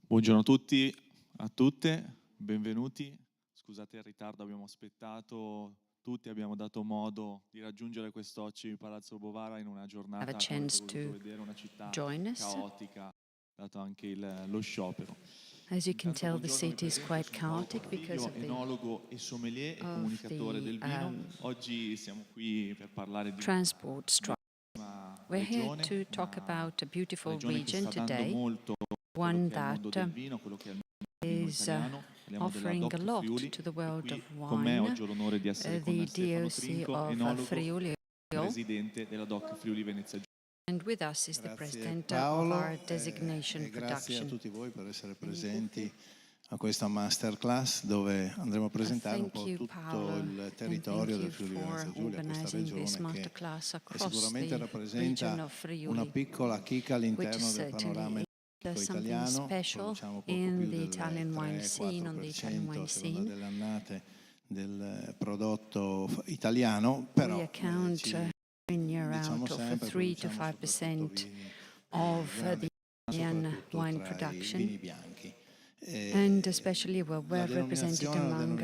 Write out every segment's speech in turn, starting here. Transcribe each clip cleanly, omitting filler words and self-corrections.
Buongiorno a tutti, a tutte, benvenuti. Scusate il ritardo, abbiamo aspettato tutti, abbiamo dato modo di raggiungere quest'oggi Palazzo Bovara in una giornata, come avete potuto vedere, una città caotica, dato anche lo sciopero. As you can tell, the city is quite chaotic because of enologo e sommelier e comunicatore del vino. Oggi siamo qui per parlare di transport strike. We're here to talk about a beautiful region today, one that is offering a lot to the world of wine, the DOC of Friuli, presidente della DOC Friuli Venezia. and with us is the president of our designation Grazie a production. tutti voi per essere presenti a questa masterclass dove andremo a presentare un po' tutto il territorio del Friuli Venezia Giulia, questa regione che sicuramente rappresenta una piccola chicca all'interno del panorama italiano. Produciamo poco più del 3-4% a seconda delle annate del prodotto italiano, però Out of 3 to 5% of the Italian wine production, and especially we're well represented among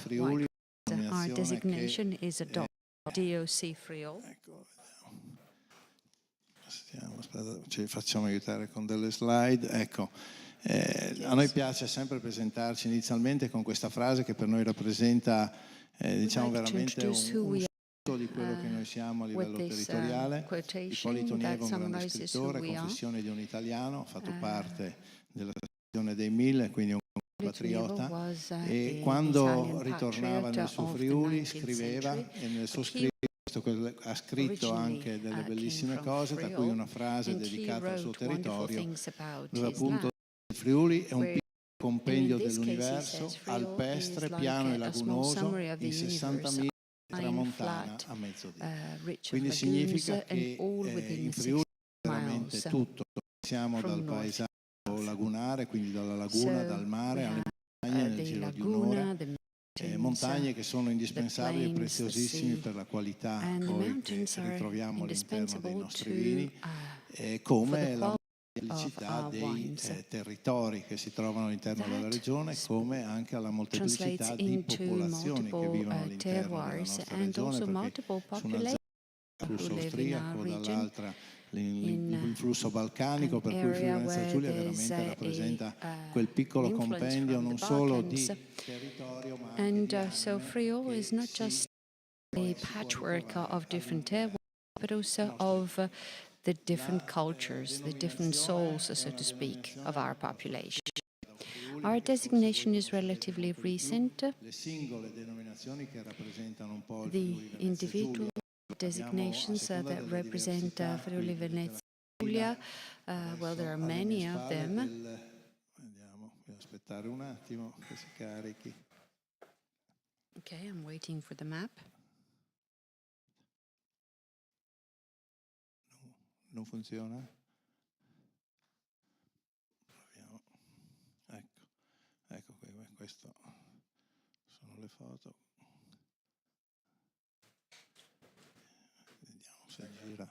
wine. Our designation is a DOC Friuli. Aspetta, ci facciamo aiutare con delle slide. Ecco, a noi piace sempre presentarci inizialmente con questa frase che per noi rappresenta diciamo veramente un di quello che noi siamo a livello territoriale. Ippolito Nieva, un grande scrittore, confessione di un italiano, ha fatto parte della tradizione dei 1000, quindi un patriota, e quando ritornava nel suo Friuli scriveva, e nel suo scritto ha scritto anche delle bellissime cose, tra cui una frase dedicata al suo territorio, dove appunto il Friuli è un piccolo compendio dell'universo, alpestre, piano e lagunoso, in 60.000 tramontana a mezzodì. Quindi significa che in Friuli veramente tutto, siamo dal paesaggio lagunare, quindi dalla laguna, dal mare alle montagne nel giro di un'ora, montagne che sono indispensabili e preziosissime per la qualità poi che ritroviamo all'interno dei nostri vini, come la molteplicità dei territori che si trovano all'interno della regione, come anche alla molteplicità di popolazioni che vivono all'interno della nostra regione, perché su una zona il flusso austriaco, dall'altra l'influsso balcanico, per cui il Friuli Venezia Giulia veramente rappresenta quel piccolo compendio non solo di territorio ma anche di so Friuli is not just a patchwork of different terroirs, but also of the different cultures, the different souls, so to speak, of our population. Our designation is relatively recent. The individual designations that represent Friuli Venezia Giulia, well, there are many of them. Vediamo, devo aspettare un attimo che si carichi. Okay, I'm waiting for the map. Non funziona? Proviamo. Ecco qui, queste sono le foto. Vediamo se gira.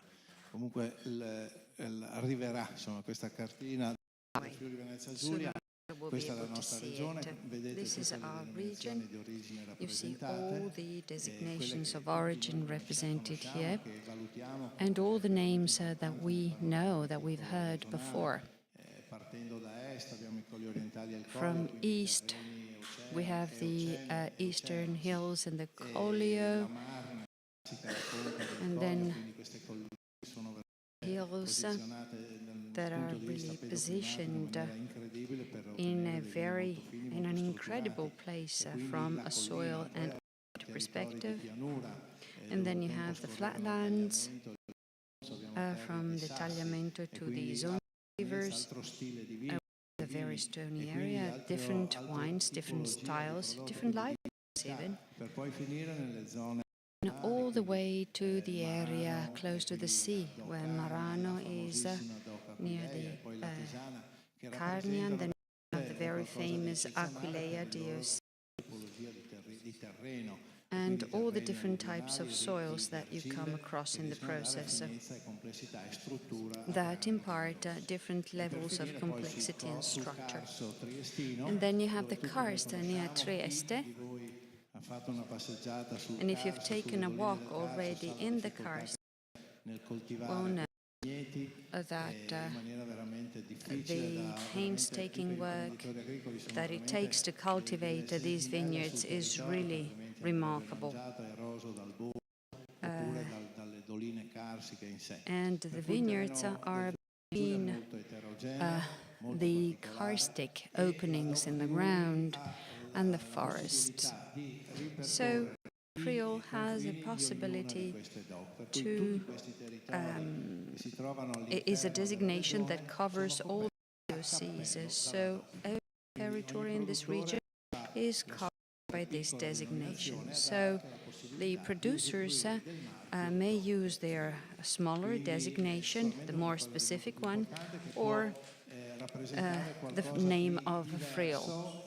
Comunque arriverà insomma questa cartina del Friuli Venezia Giulia. Questa è la nostra regione, vedete tutte le denominazioni di origine rappresentate, all the designations of origin represented here, and all the names that we know, that we've heard before. From east, we have the eastern hills and the Collio, and then hills that are really positioned in an incredible place from a soil and perspective. And then you have the flatlands from the Tagliamento to the Zone rivers, a very stony area, different wines, different styles, different life even. And all the way to the area close to the sea, where Milano is near the Carnian, then you have the very famous Aquileia DOC. and all the different types of soils that you come across in the process that impart different levels of complexity and structure. And then you have the karst near Trieste. And if you've taken a walk already in the karst, well know that the painstaking work that it takes to cultivate these vineyards is really remarkable. And the vineyards are between the karstic openings in the ground and the forests. So Friuli has a possibility to, it is a designation that covers all dioceses. So every territory in this region is covered by this designation. So the producers may use their smaller designation, the more specific one, or the name of Friuli.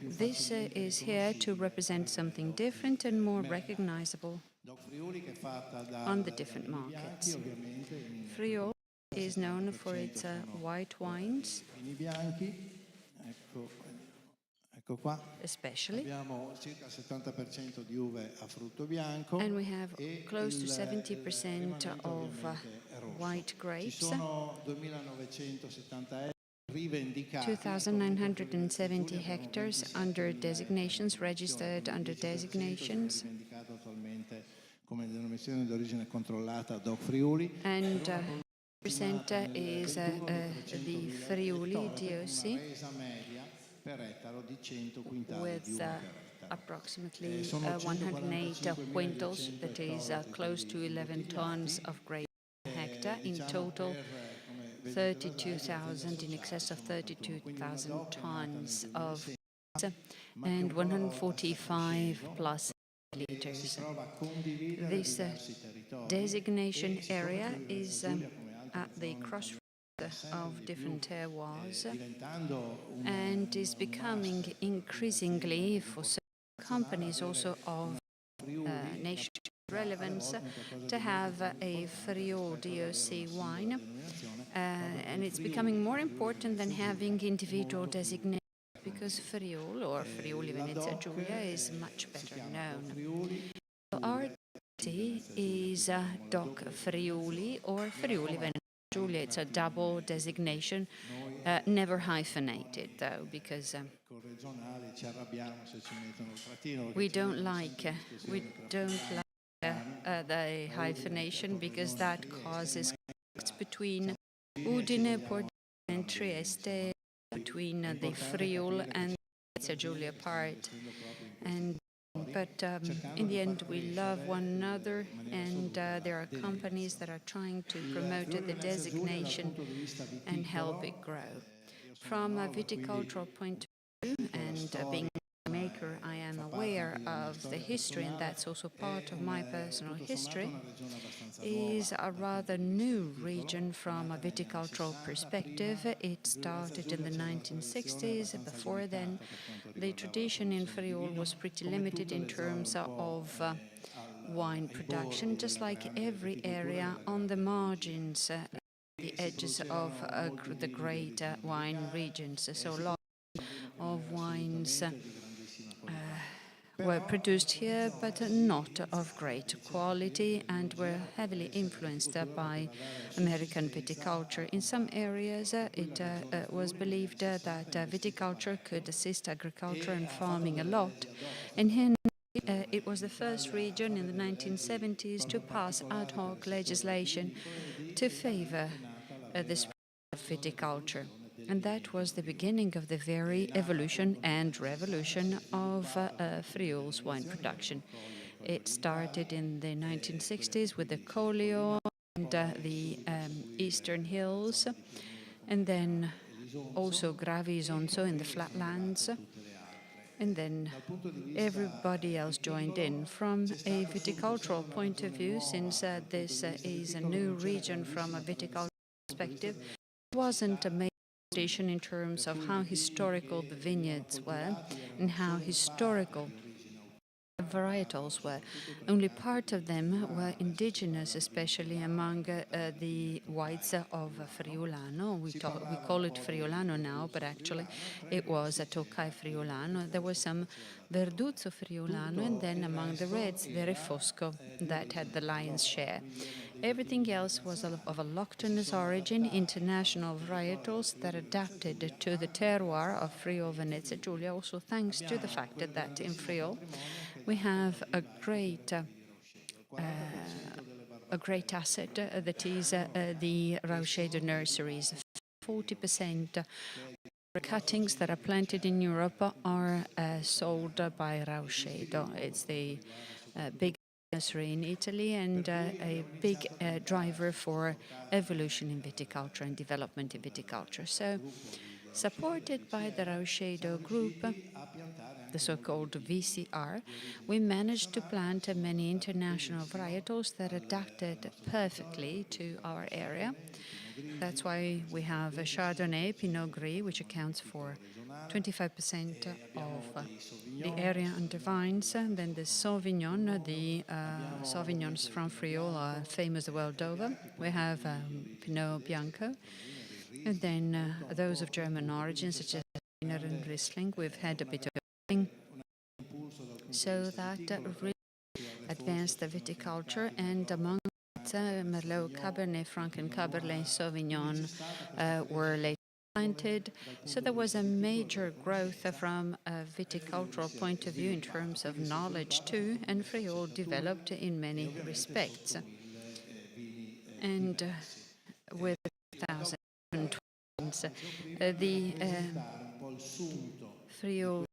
This is here to represent something different and more recognizable on the different markets. Friuli is known for its white wines, especially, and we have close to 70% of white grapes. 2,970 hectares under designations, registered under designations. And percent is the Friuli DOC with approximately 108 quintals, that is close to 11 tons of grape per hectare. In total, 32,000, in excess of 32,000 tons of and 145 plus liters. This designation area is at the crossroads of different terroirs and is becoming increasingly, for certain companies also of national relevance, to have a Friuli DOC wine, and it's becoming more important than having individual designations, because Friuli or Friuli Venezia Giulia is much better known. So our DOC is DOC Friuli or Friuli Venezia Giulia. It's a double designation, never hyphenated though, because we don't like the hyphenation, because that causes conflicts between Udine, Pordenone, and Trieste, between the Friuli and Venezia Giulia part. But in the end, we love one another, and there are companies that are trying to promote the designation and help it grow. From a viticultural point of view, and being a maker, I am aware of the history, and that's also part of my personal history, is a rather new region from a viticultural perspective. It started in the 1960s. Before then, the tradition in Friuli was pretty limited in terms of wine production, just like every area on the margins, the edges of the great wine regions. So a lot of wines were produced here, but not of great quality, and were heavily influenced by American viticulture. In some areas, it was believed that viticulture could assist agriculture and farming a lot. And here, it was the first region in the 1970s to pass ad hoc legislation to favor the spread of viticulture. And that was the beginning of the very evolution and revolution of Friuli's wine production. It started in the 1960s with the Collio and the Eastern Hills, and then also Gravi-Isonzo in the flatlands. And then everybody else joined in. From a viticultural point of view, since this is a new region from a viticultural perspective, it wasn't a major in terms of how historical the vineyards were and how historical varietals were. Only part of them were indigenous, especially among the whites of Friulano. We call it Friulano now, but actually it was a Tokai Friulano. There was some Verduzzo Friulano, and then among the reds, the Refosco that had the lion's share. Everything else was of a loctinous origin, international varietals that adapted to the terroir of Friuli Venezia Giulia, also thanks to the fact that in Friuli we have a great asset that is the Rauchedo nurseries. 40% of cuttings that are planted in Europe are sold by Rauchedo. It's the big nursery in Italy and a big driver for evolution in viticulture and development in viticulture. So, supported by the Rauchedo group, the so-called VCR, we managed to plant many international varietals that adapted perfectly to our area. That's why we have a Chardonnay, Pinot Gris, which accounts for 25% of the area under vines. And then the Sauvignon, the Sauvignons from Friuli are famous the world over. We have Pinot Bianco. And then those of German origin, such as Wiener and Riesling. We've had a bit of so that really advanced the viticulture, and among Merlot, Cabernet Franc, and Cabernet Sauvignon were later planted. So there was a major growth from a viticultural point of view in terms of knowledge too, and Friuli developed in many respects. And with 2020, the Friuli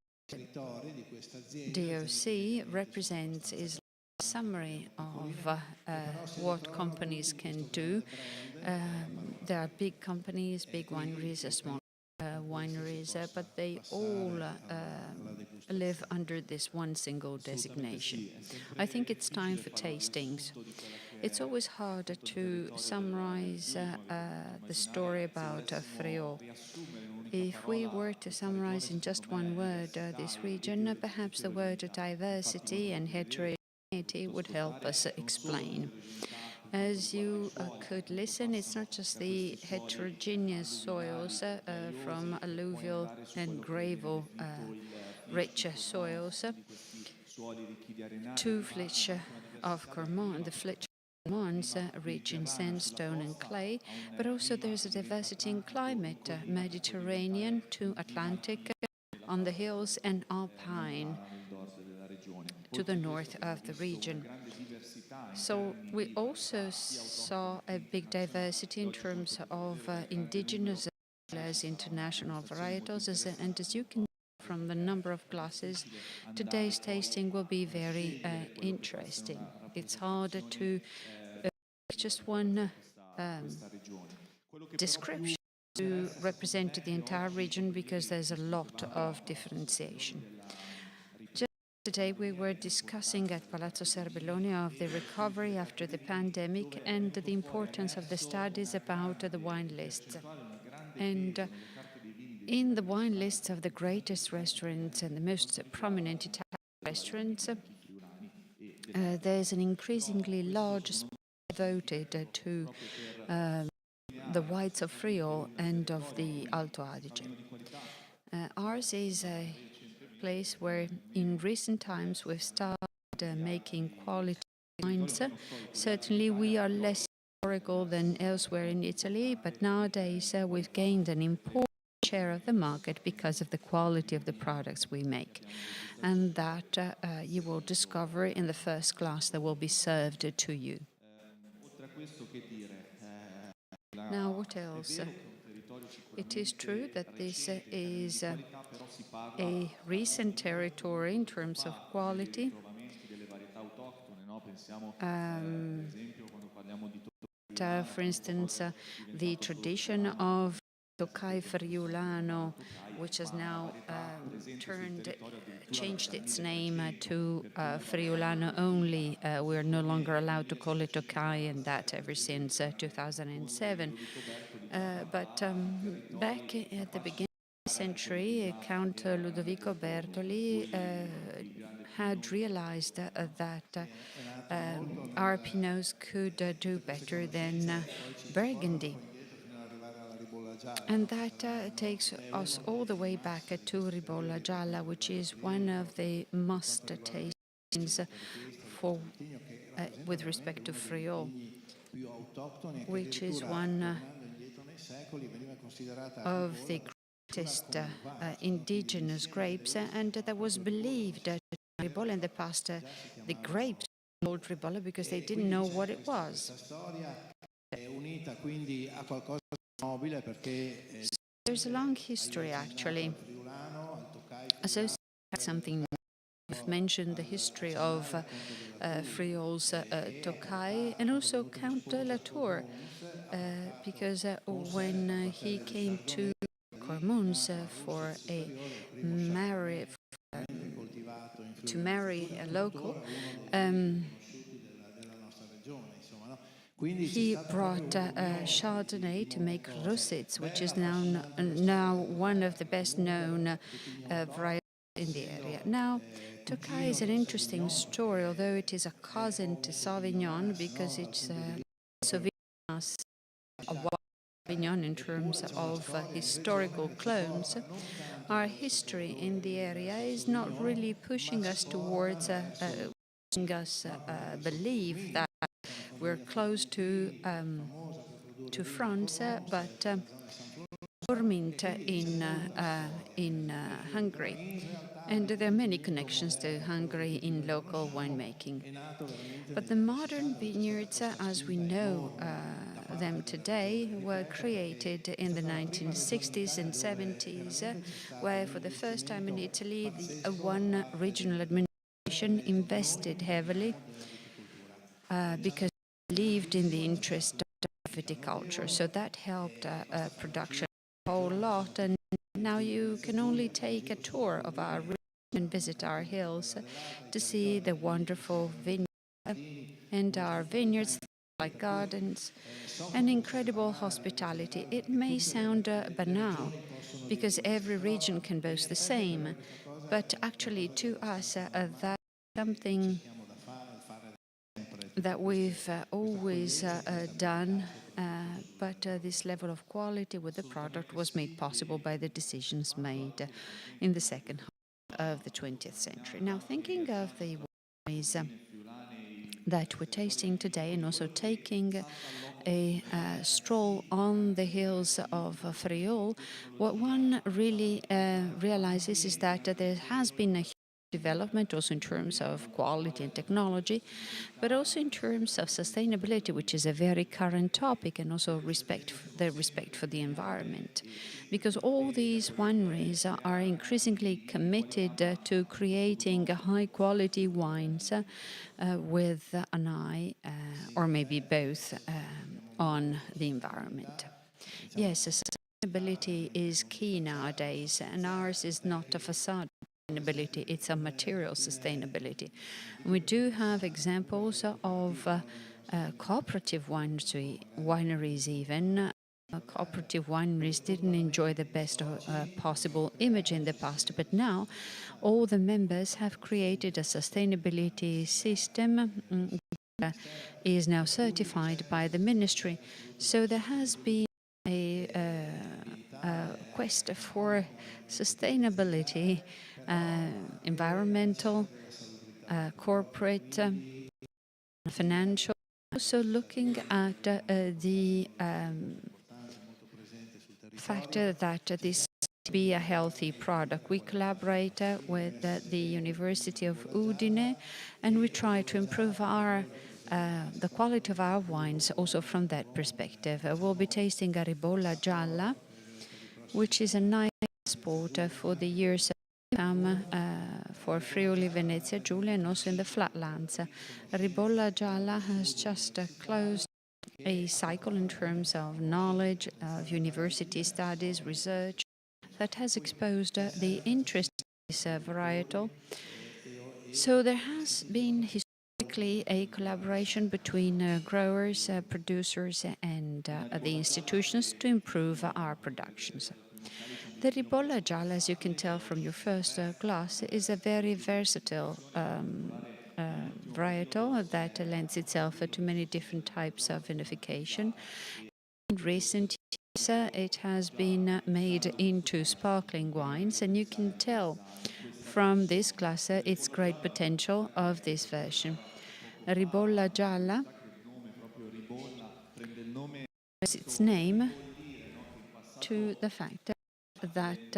DOC represents is a summary of what companies can do. There are big companies, big wineries, small wineries, but they all live under this one single designation. I think it's time for tastings. It's always hard to summarize the story about Friuli. If we were to summarize in just one word this region, perhaps the word diversity and heterogeneity would help us explain. As you could listen, it's not just the heterogeneous soils from alluvial and gravel rich soils to Flitch of Cormont, the Flitch Monts rich in sandstone and clay, but also there's a diversity in climate, Mediterranean to Atlantic on the hills and alpine to the north of the region. So we also saw a big diversity in terms of indigenous as well as international varietals, and as you can see from the number of glasses, today's tasting will be very interesting. It's hard to just one description to represent the entire region because there's a lot of differentiation. Just today we were discussing at Palazzo Serbelloni of the recovery after the pandemic and the importance of the studies about the wine lists. And in the wine lists of the greatest restaurants and the most prominent Italian restaurants, there's an increasingly large space devoted to the whites of Friuli and of the Alto Adige. Ours is a place where in recent times we've started making quality wines. Certainly we are less historical than elsewhere in Italy, but nowadays we've gained an important share of the market because of the quality of the products we make. And that you will discover in the first glass that will be served to you. Now, what else? It is true that this is a recent territory in terms of quality. For instance, the tradition of Tokai Friulano, which has now changed its name to Friulano only. We're no longer allowed to call it Tokai, and that ever since 2007. But back at the beginning of the century, Count Ludovico Bertoli had realized that our Pinots could do better than Burgundy. And that takes us all the way back to Ribolla Gialla, which is one of the must-taste for with respect to Friuli, which is one of the greatest indigenous grapes, and that was believed that Ribolla in the past, the grapes called Ribolla because they didn't know what it was. There's a long history, actually, associated with something. I've mentioned the history of Friul's Tokai and also Count de la Tour, because when he came to Cormons for to marry a local, he brought Chardonnay to make Russets, which is now one of the best-known varieties in the area. Now, Tokai is an interesting story, although it is a cousin to Sauvignon, because it's a Sauvignon in terms of historical clones. Our history in the area is not really pushing us towards believe that we're close to France, but Formint in Hungary. And there are many connections to Hungary in local winemaking. But the modern vineyards, as we know them today, were created in the 1960s and 70s, where for the first time in Italy, one regional administration invested heavily because it believed in the interest of viticulture. So that helped production a whole lot. And now you can only take a tour of our region and visit our hills to see the wonderful vineyards and our vineyards like gardens and incredible hospitality. It may sound banal because every region can boast the same, but actually to us that's something that we've always done, but this level of quality with the product was made possible by the decisions made in the second half of the 20th century. Now, thinking of the wines that we're tasting today and also taking a stroll on the hills of Friuli, what one really realizes is that there has been a development also in terms of quality and technology, but also in terms of sustainability, which is a very current topic, and also respect for the environment. Because all these wineries are increasingly committed to creating high quality wines with an eye, or maybe both, on the environment. Yes, sustainability is key nowadays, and ours is not a facade sustainability, it's a material sustainability. We do have examples of cooperative wineries even. Cooperative wineries didn't enjoy the best possible image in the past, but now all the members have created a sustainability system that is now certified by the ministry. So there has been a quest for sustainability, environmental, corporate, financial, also looking at the factor that this be a healthy product. We collaborate with the University of Udine, and we try to improve the quality of our wines also from that perspective. We'll be tasting a Ribolla Gialla, which is a nice export for the years to come for Friuli, Venezia, Giulia, and also in the flatlands. Ribolla Gialla has just closed a cycle in terms of knowledge, of university studies, research, that has exposed the interest in this varietal. So there has been historically a collaboration between growers, producers, and the institutions to improve our productions. The Ribolla Gialla, as you can tell from your first glass, is a very versatile varietal that lends itself to many different types of vinification. In recent years, it has been made into sparkling wines, and you can tell from this glass its great potential of this version. Ribolla Gialla owes its name to the fact that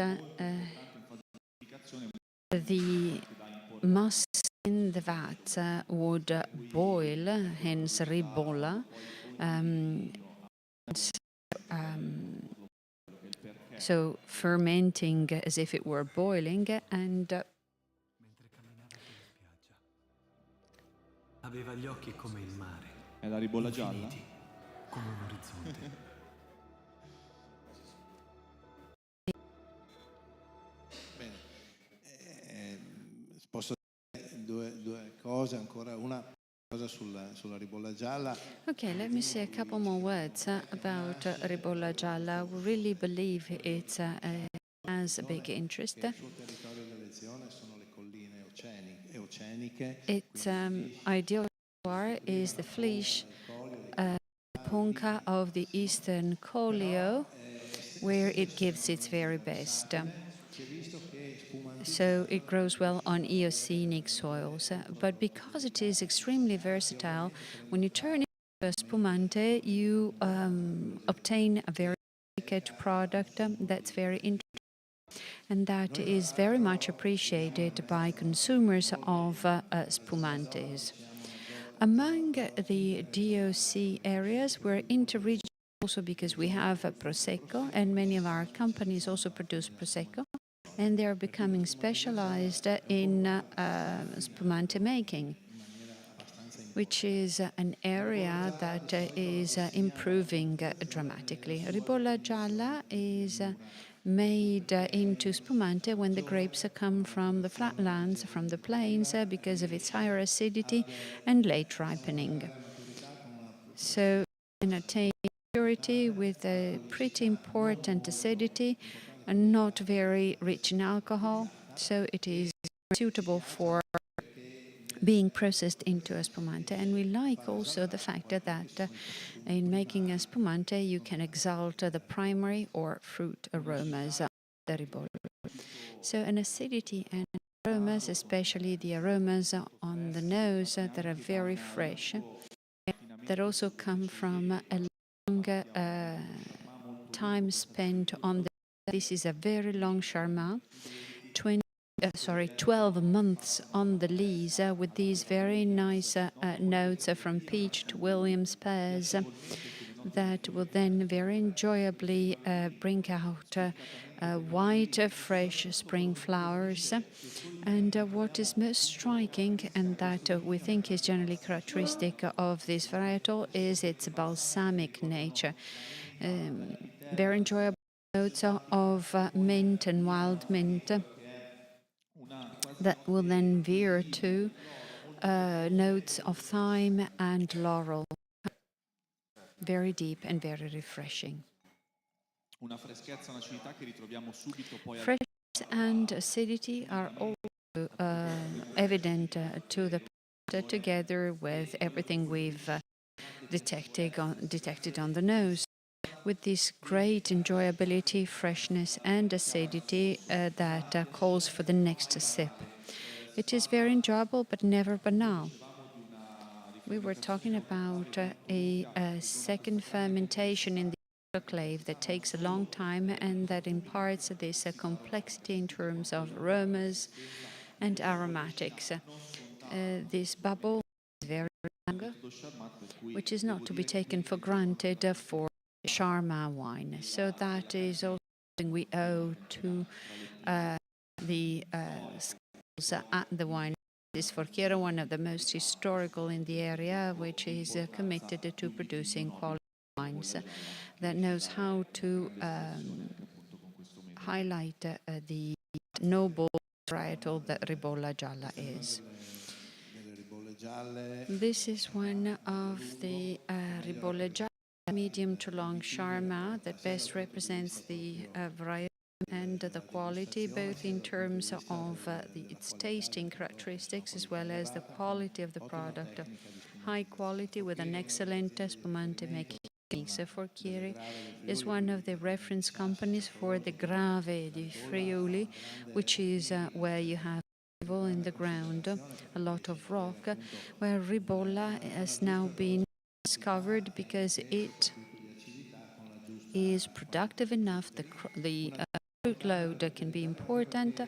the must in the vat would boil, hence ribolla. So fermenting as if it were boiling, and aveva gli occhi come il mare. È la ribolla gialla? Come un orizzonte. Posso dire due cose ancora, una cosa sulla ribolla gialla. Okay, let me say a couple more words about Ribolla Gialla. We really believe it has a big interest. Il suo territorio d'elezione sono le colline oceaniche. Its ideal terroir is the Fleece Ponca of the Eastern Collio, where it gives its very best. So it grows well on Eocenic soils, but because it is extremely versatile, when you turn it into a spumante, you obtain a very delicate product that's very interesting, and that is very much appreciated by consumers of spumantes. Among the DOC areas, we're interregional also because we have Prosecco, and many of our companies also produce Prosecco, and they are becoming specialized in spumante making, which is an area that is improving dramatically. Ribolla Gialla is made into spumante when the grapes come from the flatlands, from the plains, because of its higher acidity and late ripening. So you can attain purity with a pretty important acidity and not very rich in alcohol, so it is suitable for being processed into a spumante. And we like also the fact that in making a spumante you can exalt the primary or fruit aromas of the ribolla. So an acidity and aromas, especially the aromas on the nose that are very fresh, that also come from a long time spent on the. This is a very long Charmat, 12 months on the lees with these very nice notes from peach to Williams pears that will then very enjoyably bring out white, fresh spring flowers. And what is most striking, and that we think is generally characteristic of this varietal, is its balsamic nature. Very enjoyable notes of mint and wild mint that will then veer to notes of thyme and laurel. Very deep and very refreshing. Freshness and acidity are also evident to the palate, together with everything we've detected on the nose, with this great enjoyability, freshness and acidity that calls for the next sip. It is very enjoyable, but never banal. We were talking about a second fermentation in the autoclave that takes a long time and that imparts this complexity in terms of aromas and aromatics. This bubble is very long, which is not to be taken for granted for Charmat wine. So that is also something we owe to the skills at the wine. This Forchiero, one of the most historical in the area, which is committed to producing quality wines, that knows how to highlight the noble varietal that Ribolla Gialla is. This is one of the Ribolla Gialla medium to long Charmat that best represents the variety and the quality, both in terms of its tasting characteristics as well as the quality of the product. High quality with an excellent spumante making. So Forchieri is one of the reference companies for the Grave di Friuli, which is where you have in the ground, a lot of rock, where Ribolla has now been discovered because it is productive enough, the fruit load can be important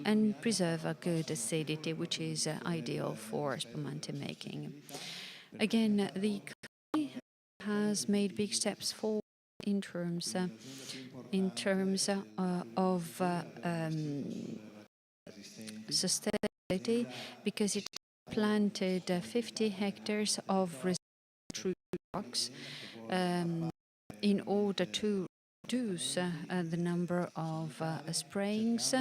and preserve a good acidity, which is ideal for spumante making. Again, the company has made big steps forward in terms of sustainability, because it planted 50 hectares of resistant rocks in order to reduce the number of sprayings.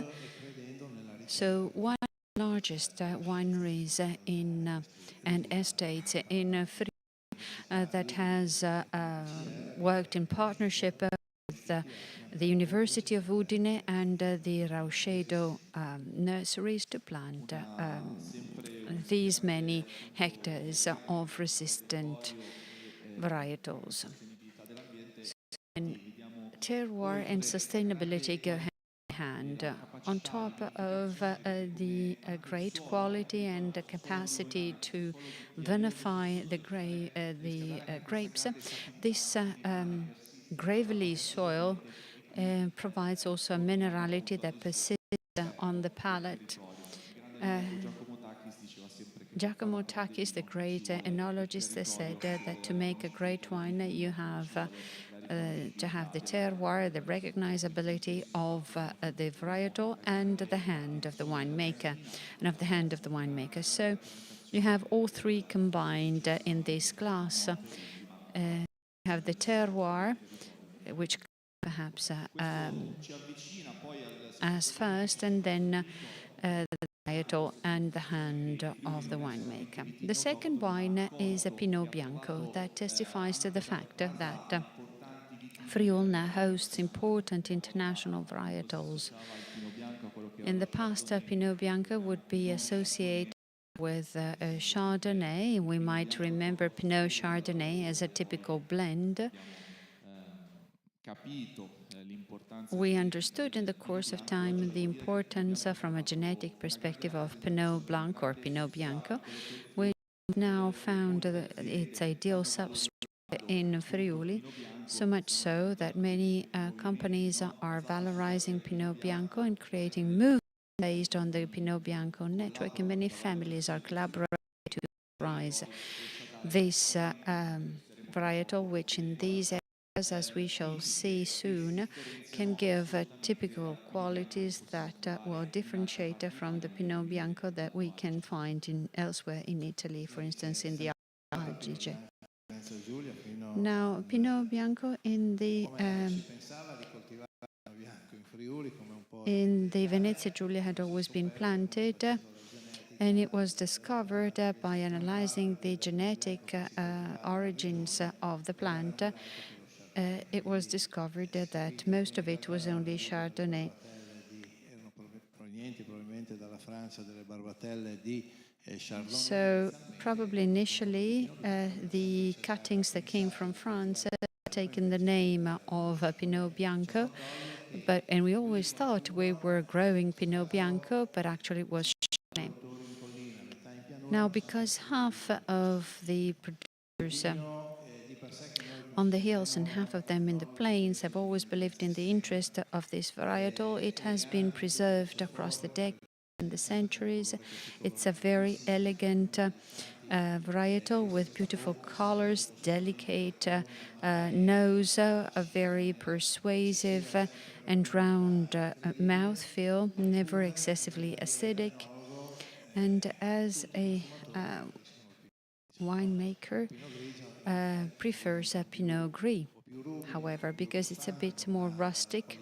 So one of the largest wineries and estates in Friuli that has worked in partnership with the University of Udine and the Rauscedo nurseries to plant these many hectares of resistant varietals. And terroir and sustainability go hand in hand. On top of the great quality and the capacity to vinify the grapes, this gravelly soil provides also a minerality that persists on the palate. Giacomo Takis, the great enologist, said that to make a great wine, you have to have the terroir, the recognizability of the varietal, and the hand of the winemaker, So you have all three combined in this glass. You have the terroir, which perhaps as first, and then the varietal and the hand of the winemaker. The second wine is a Pinot Bianco that testifies to the fact that Friuli now hosts important international varietals. In the past, Pinot Bianco would be associated with Chardonnay. We might remember Pinot Chardonnay as a typical blend. We understood in the course of time the importance from a genetic perspective of Pinot Blanc or Pinot Bianco. We now found its ideal substrate in Friuli, so much so that many companies are valorizing Pinot Bianco and creating movements based on the Pinot Bianco network, and many families are collaborating to rise this varietal, which in these areas, as we shall see soon, can give typical qualities that will differentiate from the Pinot Bianco that we can find elsewhere in Italy, for instance, in the Adige. Now, Pinot Bianco in the Venezia Giulia had always been planted, and it was discovered by analyzing the genetic origins of the plant. It was discovered that most of it was only Chardonnay. So probably initially the cuttings that came from France had taken the name of Pinot Bianco, and we always thought we were growing Pinot Bianco, but actually it was Chardonnay. Now, because half of the producers on the hills and half of them in the plains have always believed in the interest of this varietal, it has been preserved across the decades and the centuries. It's a very elegant varietal with beautiful colors, delicate nose, a very persuasive and round mouthfeel, never excessively acidic. And as a winemaker, prefers a Pinot Gris, however, because it's a bit more rustic,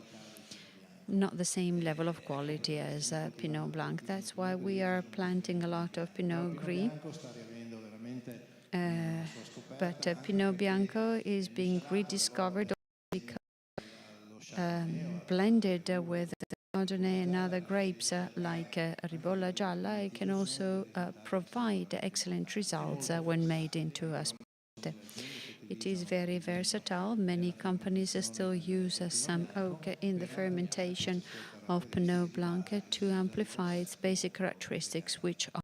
not the same level of quality as Pinot Blanc. That's why we are planting a lot of Pinot Gris. But Pinot Bianco is being rediscovered because blended with Chardonnay and other grapes like Ribolla Gialla, it can also provide excellent results when made into a spumante. It is very versatile. Many companies still use some oak in the fermentation of Pinot Blanc to amplify its basic characteristics, which are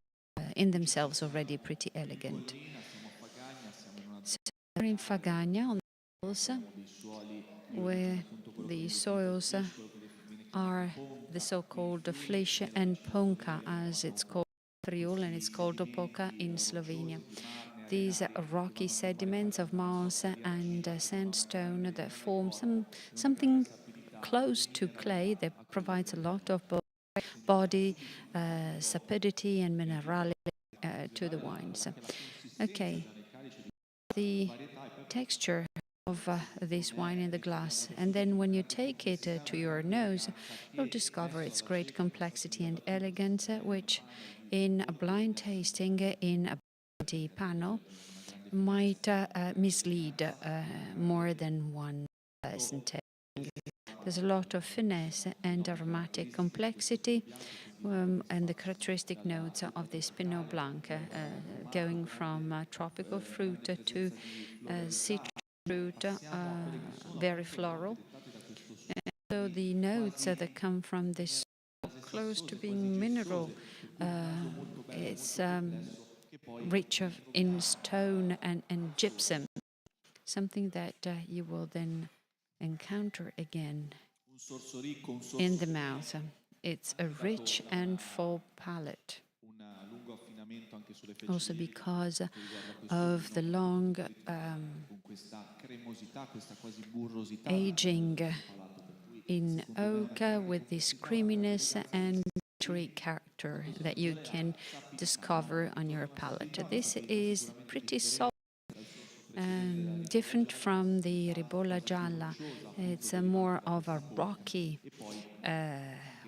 in themselves already pretty elegant. So we're in Fagagna on the hills, where the soils are the so-called flesh and ponca, as it's called in Friuli, and it's called opoka in Slovenia. These rocky sediments of marls and sandstone that form something close to clay that provides a lot of both body, sapidity and minerality to the wines. Okay, the texture of this wine in the glass, and then when you take it to your nose, you'll discover its great complexity and elegance, which in a blind tasting in a panel might mislead more than one person. There's a lot of finesse and aromatic complexity and the characteristic notes of this Pinot Blanc, going from tropical fruit to citrus fruit, very floral. And so the notes that come from this close to being mineral, it's rich in stone and gypsum, something that you will then encounter again in the mouth. It's a rich and full palate, also because of the long aging in oak with this creaminess and character that you can discover on your palate. This is pretty soft, different from the Ribolla Gialla. It's more of a rocky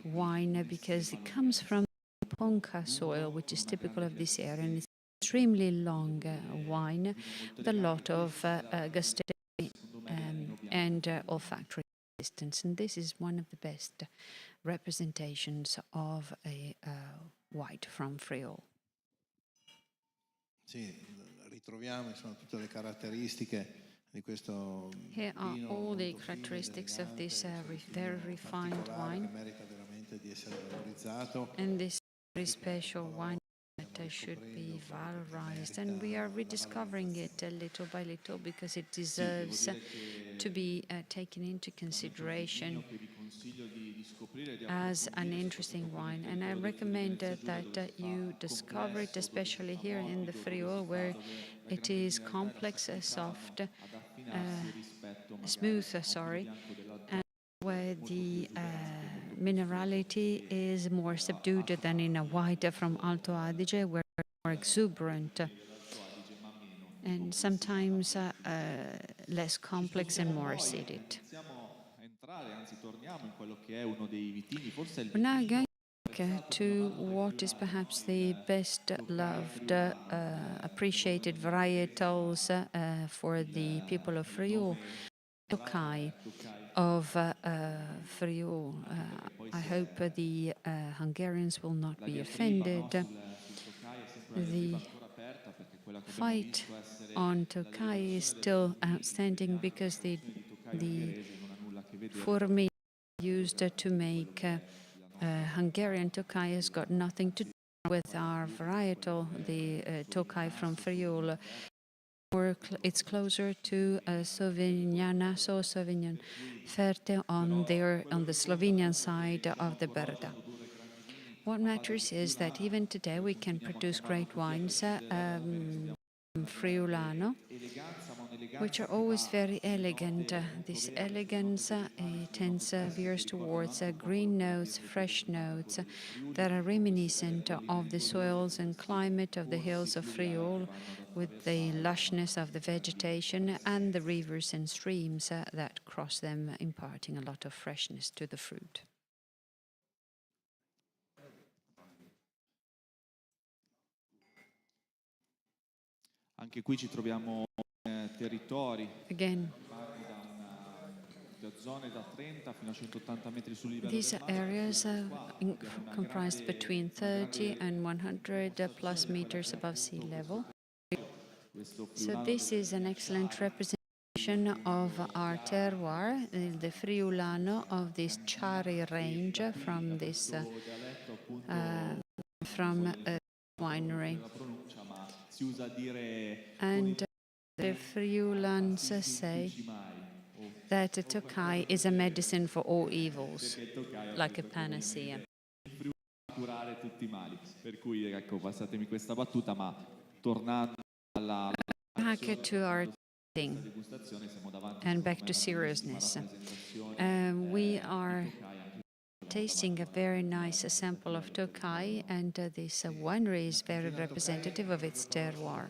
wine because it comes from Ponca soil, which is typical of this area, and it's extremely long wine with a lot of gustation and olfactory resistance. And this is one of the best representations of a white from Friuli. Sì, ritroviamo insomma tutte le caratteristiche di questo Here are all the characteristics of this very refined wine, merita veramente di essere valorizzato. And this very special wine that should be valorized, and we are rediscovering it little by little because it deserves to be taken into consideration as an interesting wine. And I recommend that you discover it, especially here in the Friuli, where it is complex, soft, smooth, and where the minerality is more subdued than in a white from Alto Adige, where it's more exuberant and sometimes less complex and more acidic. We're now going back to what is perhaps the best loved, appreciated varietals for the people of Friuli, Tokai of Friuli. I hope the Hungarians will not be offended. The fight on Tokai is still outstanding because the formi used to make Hungarian Tokai has got nothing to do with our varietal, the Tokai from Friuli. It's closer to Sauvignana, so Sauvignon Ferte on the Slovenian side of the Berda. What matters is that even today we can produce great wines Friulano, which are always very elegant. This elegance veers towards green notes, fresh notes that are reminiscent of the soils and climate of the hills of Friuli, with the lushness of the vegetation and the rivers and streams that cross them, imparting a lot of freshness to the fruit. Anche qui ci troviamo territori. Again, These areas are comprised between 30 and 100 plus meters above sea level. So this is an excellent representation of our terroir, the Friulano of this Chiari range from this winery. And the Friulans say that Tokai is a medicine for all evils, like a panacea. Curare tutti i mali. Per cui, ecco, passatemi questa battuta, ma tornando back to our thing and back to seriousness. We are tasting a very nice sample of Tokai, and this winery is very representative of its terroir.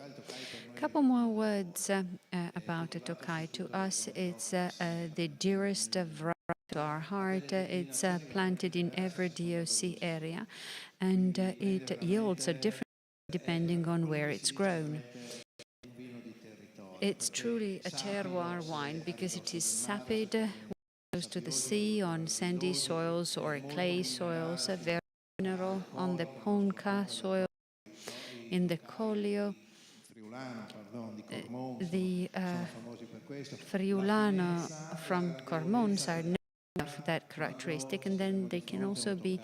A couple more words about Tokai. To us, it's the dearest variety to our heart. It's planted in every DOC area, and it yields a different depending on where it's grown. It's truly a terroir wine because it is sapid, close to the sea, on sandy soils or clay soils, very mineral on the Ponca soil, in the Collio. The Friulano from Cormons are known for that characteristic, and then they can also be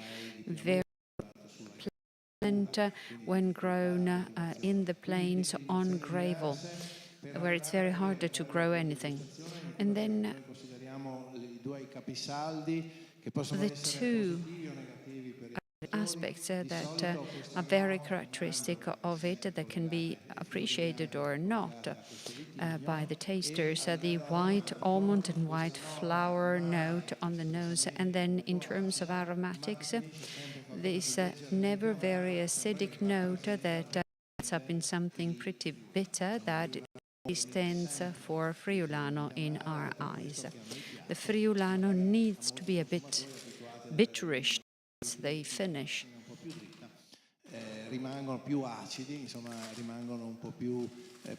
very pleasant when grown in the plains on gravel, where it's very hard to grow anything. And then the two aspects that are very characteristic of it that can be appreciated or not by the tasters, the white almond and white flower note on the nose, and then in terms of aromatics, this never very acidic note that ends up in something pretty bitter that stands for Friulano in our eyes. The Friulano needs to be a bit bitterish. They finish. Rimangono più acidi, insomma, rimangono un po' più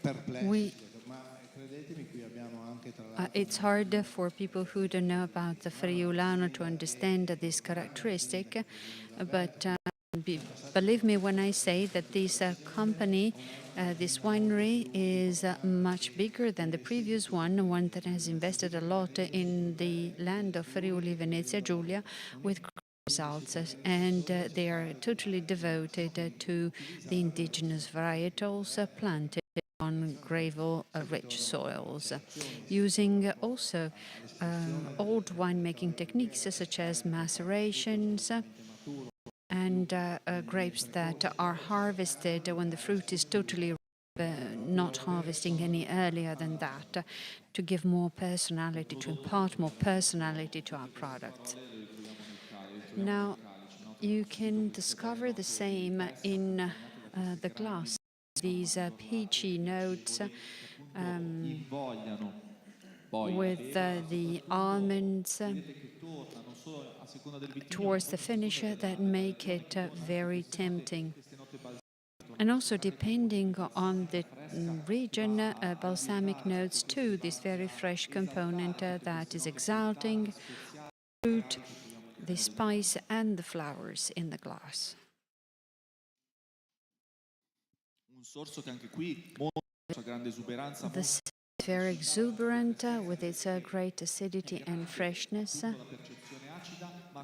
perplessi. It's hard for people who don't know about the Friulano to understand this characteristic, but believe me when I say that this company, this winery, is much bigger than the previous one that has invested a lot in the land of Friuli, Venezia, Giulia, with results, and they are totally devoted to the indigenous varietals planted on gravel-rich soils, using also old winemaking techniques such as macerations and grapes that are harvested when the fruit is totally not harvesting any earlier than that, to give more personality, to impart more personality to our products. Now, you can discover the same in the glass. These peachy notes with the almonds towards the finish that make it very tempting. And also, depending on the region, balsamic notes too, this very fresh component that is exalting fruit, the spice and the flowers in the glass. The is very exuberant with its great acidity and freshness.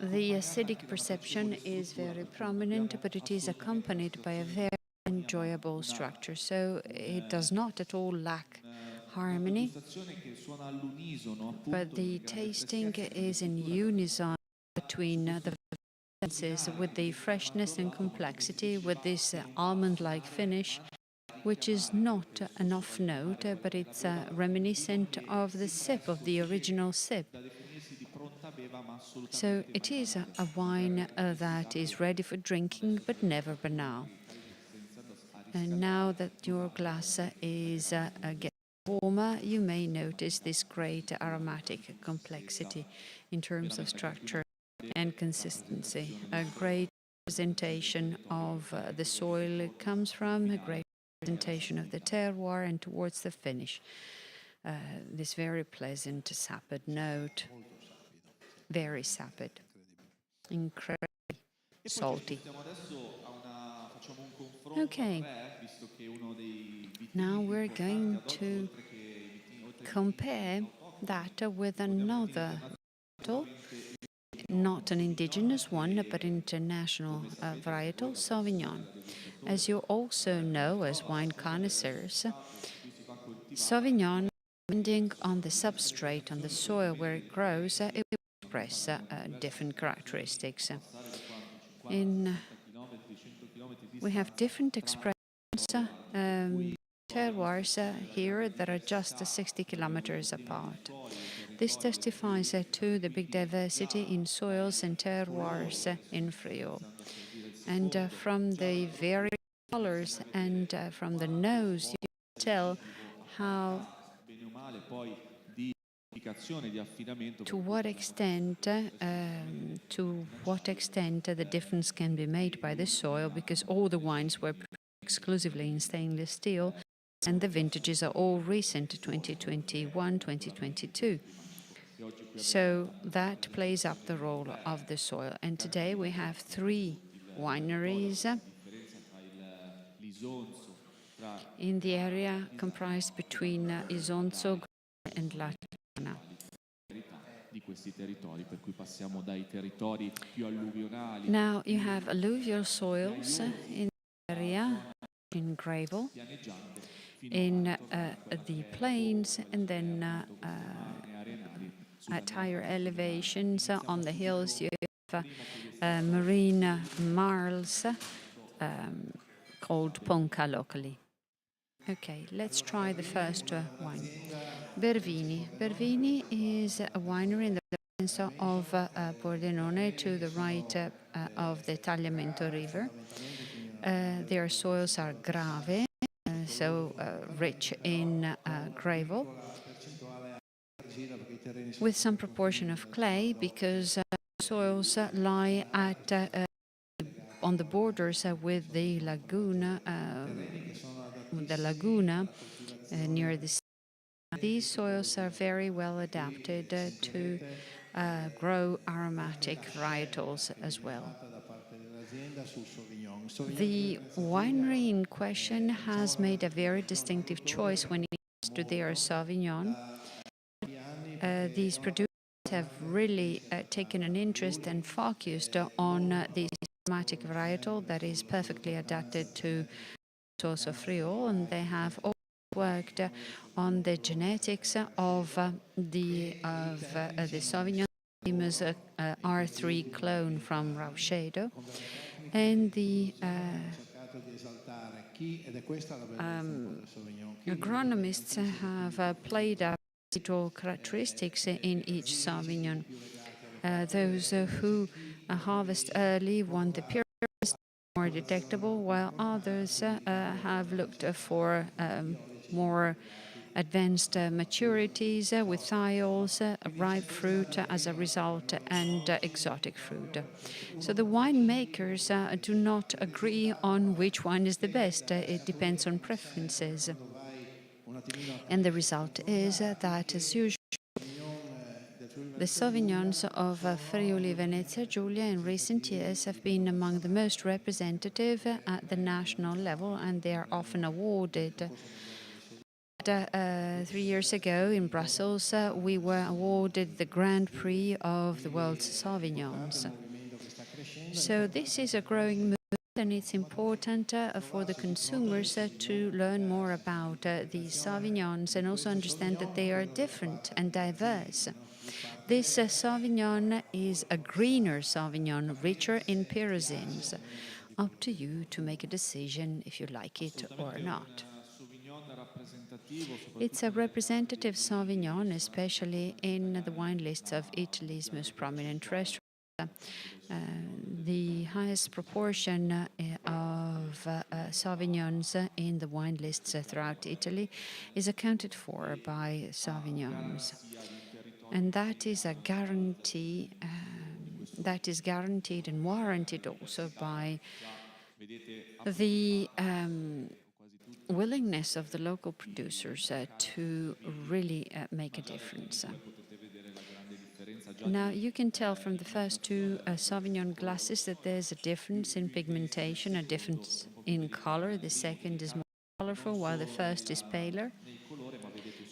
The acidic perception is very prominent, but it is accompanied by a very enjoyable structure, so it does not at all lack harmony, but the tasting is in unison between the senses, with the freshness and complexity, with this almond-like finish, which is not an off note, but it's reminiscent of the sip, of the original sip. So it is a wine that is ready for drinking, but never banal. And now that your glass is getting warmer, you may notice this great aromatic complexity in terms of structure and consistency. A great representation of the soil it comes from, a great representation of the terroir, and towards the finish, this very pleasant sapid note, very sapid, incredibly salty. Okay, now we're going to compare that with another varietal, not an indigenous one, but international varietal, Sauvignon. As you also know, as wine connoisseurs, Sauvignon, depending on the substrate, on the soil where it grows, it will express different characteristics. We have different expressions, terroirs here that are just 60 kilometers apart. This testifies to the big diversity in soils and terroirs in Friuli. And from the various colors and from the nose, you can tell to what extent the difference can be made by the soil, because all the wines were exclusively in stainless steel, and the vintages are all recent, 2021, 2022. So that plays up the role of the soil. And today we have 3 wineries in the area comprised between Isonzo and Latina. Now you have alluvial soils in the area, in gravel, in the plains, and then at higher elevations on the hills you have marine marls called ponca locally. Okay, let's try the first wine. Bervini. Bervini is a winery in the province of Pordenone, to the right of the Tagliamento River. Their soils are grave, so rich in gravel, with some proportion of clay, because soils lie on the borders with the laguna, near the sea. These soils are very well adapted to grow aromatic varietals as well. The winery in question has made a very distinctive choice when it comes to their Sauvignon. These producers have really taken an interest and focused on the aromatic varietal that is perfectly adapted to Consorzio Friuli, and they have also worked on the genetics of the Sauvignon, famous R3 clone from Rauscedo, and the agronomists have played up characteristics in each Sauvignon. Those who harvest early want the purest, more detectable, while others have looked for more advanced maturities with thiols, ripe fruit as a result, and exotic fruit. So the winemakers do not agree on which one is the best. It depends on preferences. And the result is that, as usual, the Sauvignons of Friuli Venezia Giulia in recent years have been among the most representative at the national level, and they are often awarded. 3 years ago in Brussels, we were awarded the Grand Prix of the world's Sauvignons. So this is a growing movement, and it's important for the consumers to learn more about these Sauvignons and also understand that they are different and diverse. This Sauvignon is a greener Sauvignon, richer in pyrazines. Up to you to make a decision if you like it or not. It's a representative Sauvignon, especially in the wine lists of Italy's most prominent restaurants. The highest proportion of Sauvignons in the wine lists throughout Italy is accounted for by Sauvignons. And that is a guarantee, that is guaranteed and warranted also by the willingness of the local producers to really make a difference. Now, you can tell from the first two Sauvignon glasses that there's a difference in pigmentation, a difference in color. The second is more colorful, while the first is paler.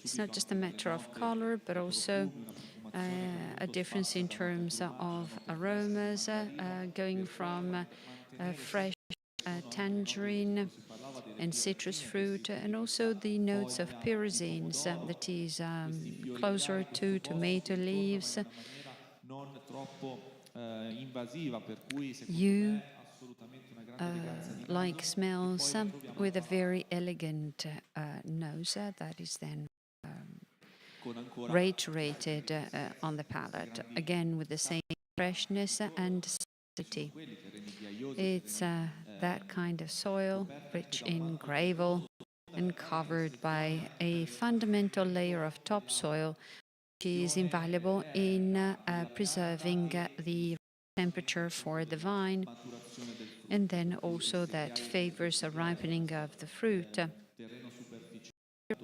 It's not just a matter of color, but also a difference in terms of aromas, going from fresh tangerine and citrus fruit, and also the notes of pyrazines, that is closer to tomato leaves. You like smells with a very elegant nose that is then reiterated on the palate, again with the same freshness and acidity. It's that kind of soil, rich in gravel and covered by a fundamental layer of topsoil, which is invaluable in preserving the temperature for the vine, and then also that favors a ripening of the fruit.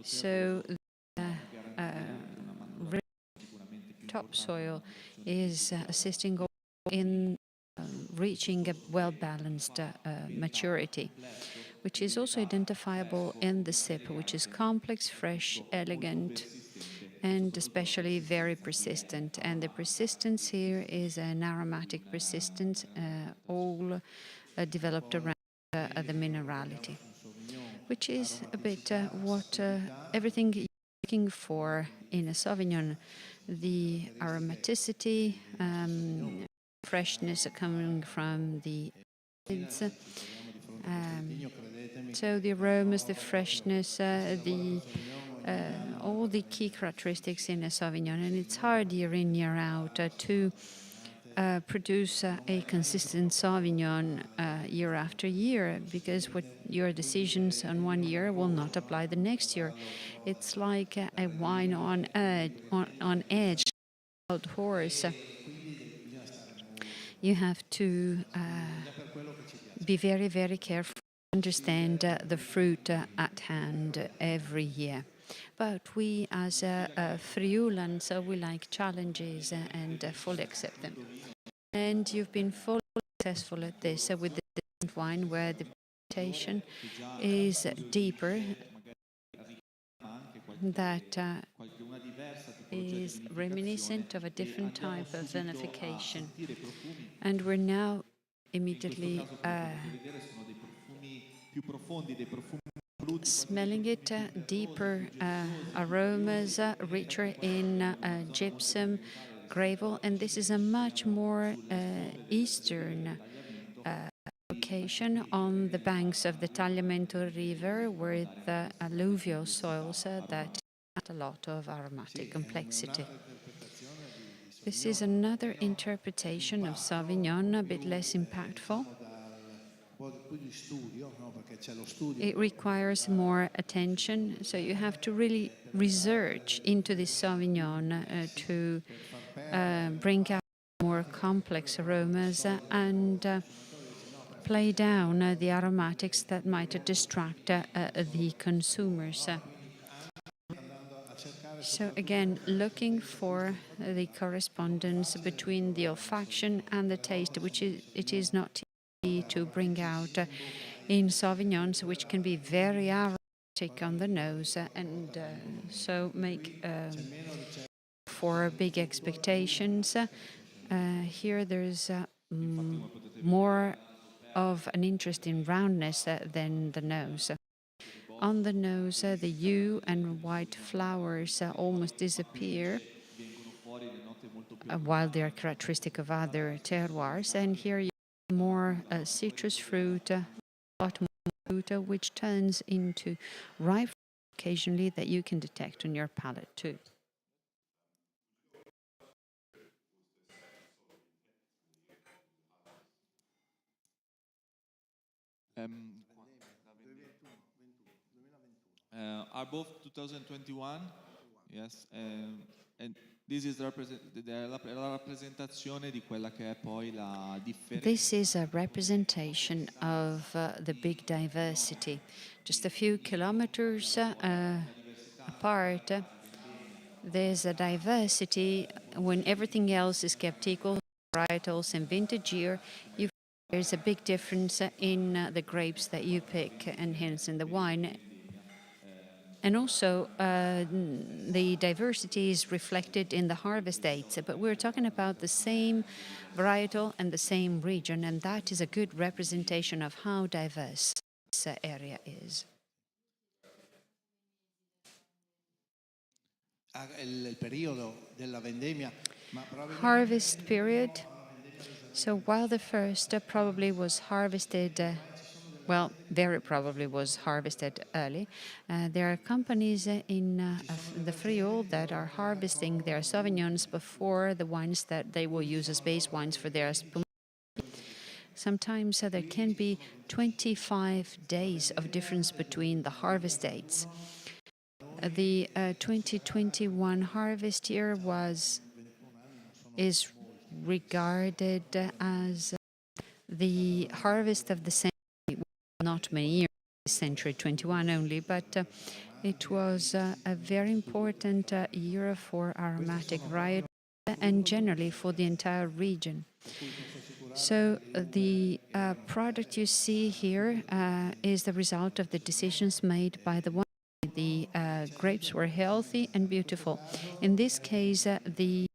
So topsoil is assisting in reaching a well-balanced maturity, which is also identifiable in the sip, which is complex, fresh, elegant, and especially very persistent. And the persistence here is an aromatic persistence, all developed around the minerality, which is a bit what everything you're looking for in a Sauvignon: the aromaticity, freshness coming from the seeds. So the aromas, the freshness, all the key characteristics in a Sauvignon, and it's hard year in, year out to produce a consistent Sauvignon year after year, because what your decisions on one year will not apply the next year. It's like a wine on edge, wild horse. You have to be very, very careful to understand the fruit at hand every year. But we, as Friulans, we like challenges and fully accept them. And you've been fully successful at this with the different wine, where the pigmentation is deeper, that is reminiscent of a different type of vinification. And we're now immediately smelling it, deeper aromas, richer in gypsum, gravel, and this is a much more eastern location on the banks of the Tagliamento River, with alluvial soils that add a lot of aromatic complexity. This is another interpretation of Sauvignon, a bit less impactful. It requires more attention, so you have to really research into this Sauvignon to bring out more complex aromas and play down the aromatics that might distract the consumers. So again, looking for the correspondence between the olfaction and the taste, which it is not easy to bring out in Sauvignons, which can be very aromatic on the nose and so make for big expectations. Here there's more of an interest in roundness than the nose. On the nose, the hue and white flowers almost disappear, while they are characteristic of other terroirs. And here you have more citrus fruit, a lot more fruit, which turns into ripe fruit occasionally that you can detect on your palate too. Are both 2021, yes, and This is la rappresentazione di quella che è poi la differenza. This is a representation of the big diversity. Just a few kilometers apart, there's a diversity when everything else is kept equal, varietals and vintage year. There's a big difference in the grapes that you pick and hence in the wine. And also, the diversity is reflected in the harvest dates. But we're talking about the same varietal and the same region, and that is a good representation of how diverse this area is. Harvest period. So while the first probably was harvested well, very probably was harvested early. There are companies in the FRIULI that are harvesting their Sauvignons before the wines that they will use as base wines for their spumante. Sometimes there can be 25 days of difference between the harvest dates. The 2021 harvest year is regarded as the harvest of the century, not many years, century 21 only, but it was a very important year for aromatic varieties and generally for the entire region. So the product you see here is the result of the decisions made by the winery. The grapes were healthy and beautiful. In this case, the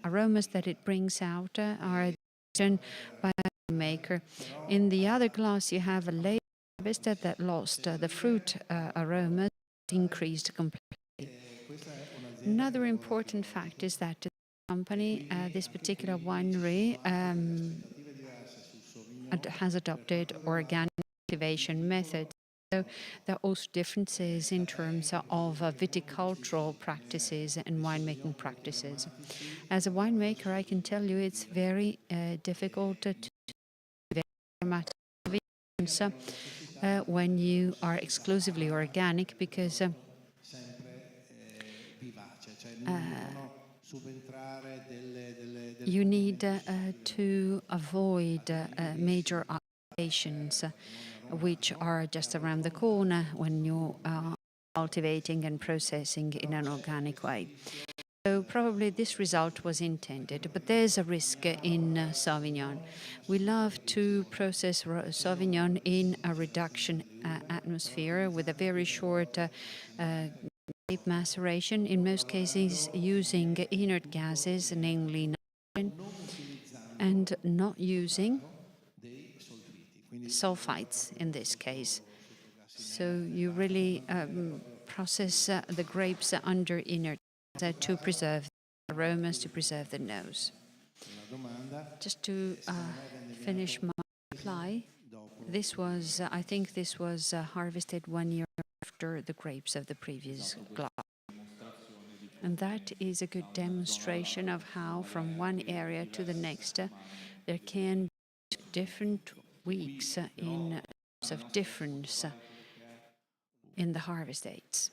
aromas that it brings out are done by a maker. In the other glass, you have a late harvest that lost the fruit aroma, increased completely. Another important fact is that the company, this particular winery, has adopted organic cultivation methods. So there are also differences in terms of viticultural practices and winemaking practices. As a winemaker, I can tell you it's very difficult to do aromatic wines when you are exclusively organic because you need to avoid major occupations which are just around the corner when you are cultivating and processing in an organic way. So probably this result was intended, but there's a risk in Sauvignon. We love to process Sauvignon in a reduction atmosphere with a very short grape maceration, in most cases using inert gases, namely nitrogen, and not using sulfites in this case. So you really process the grapes under inert to preserve the aromas, to preserve the nose. Just to finish my reply, I think this was harvested 1 year after the grapes of the previous glass. And that is a good demonstration of how from one area to the next there can be different weeks in terms of difference in the harvest dates.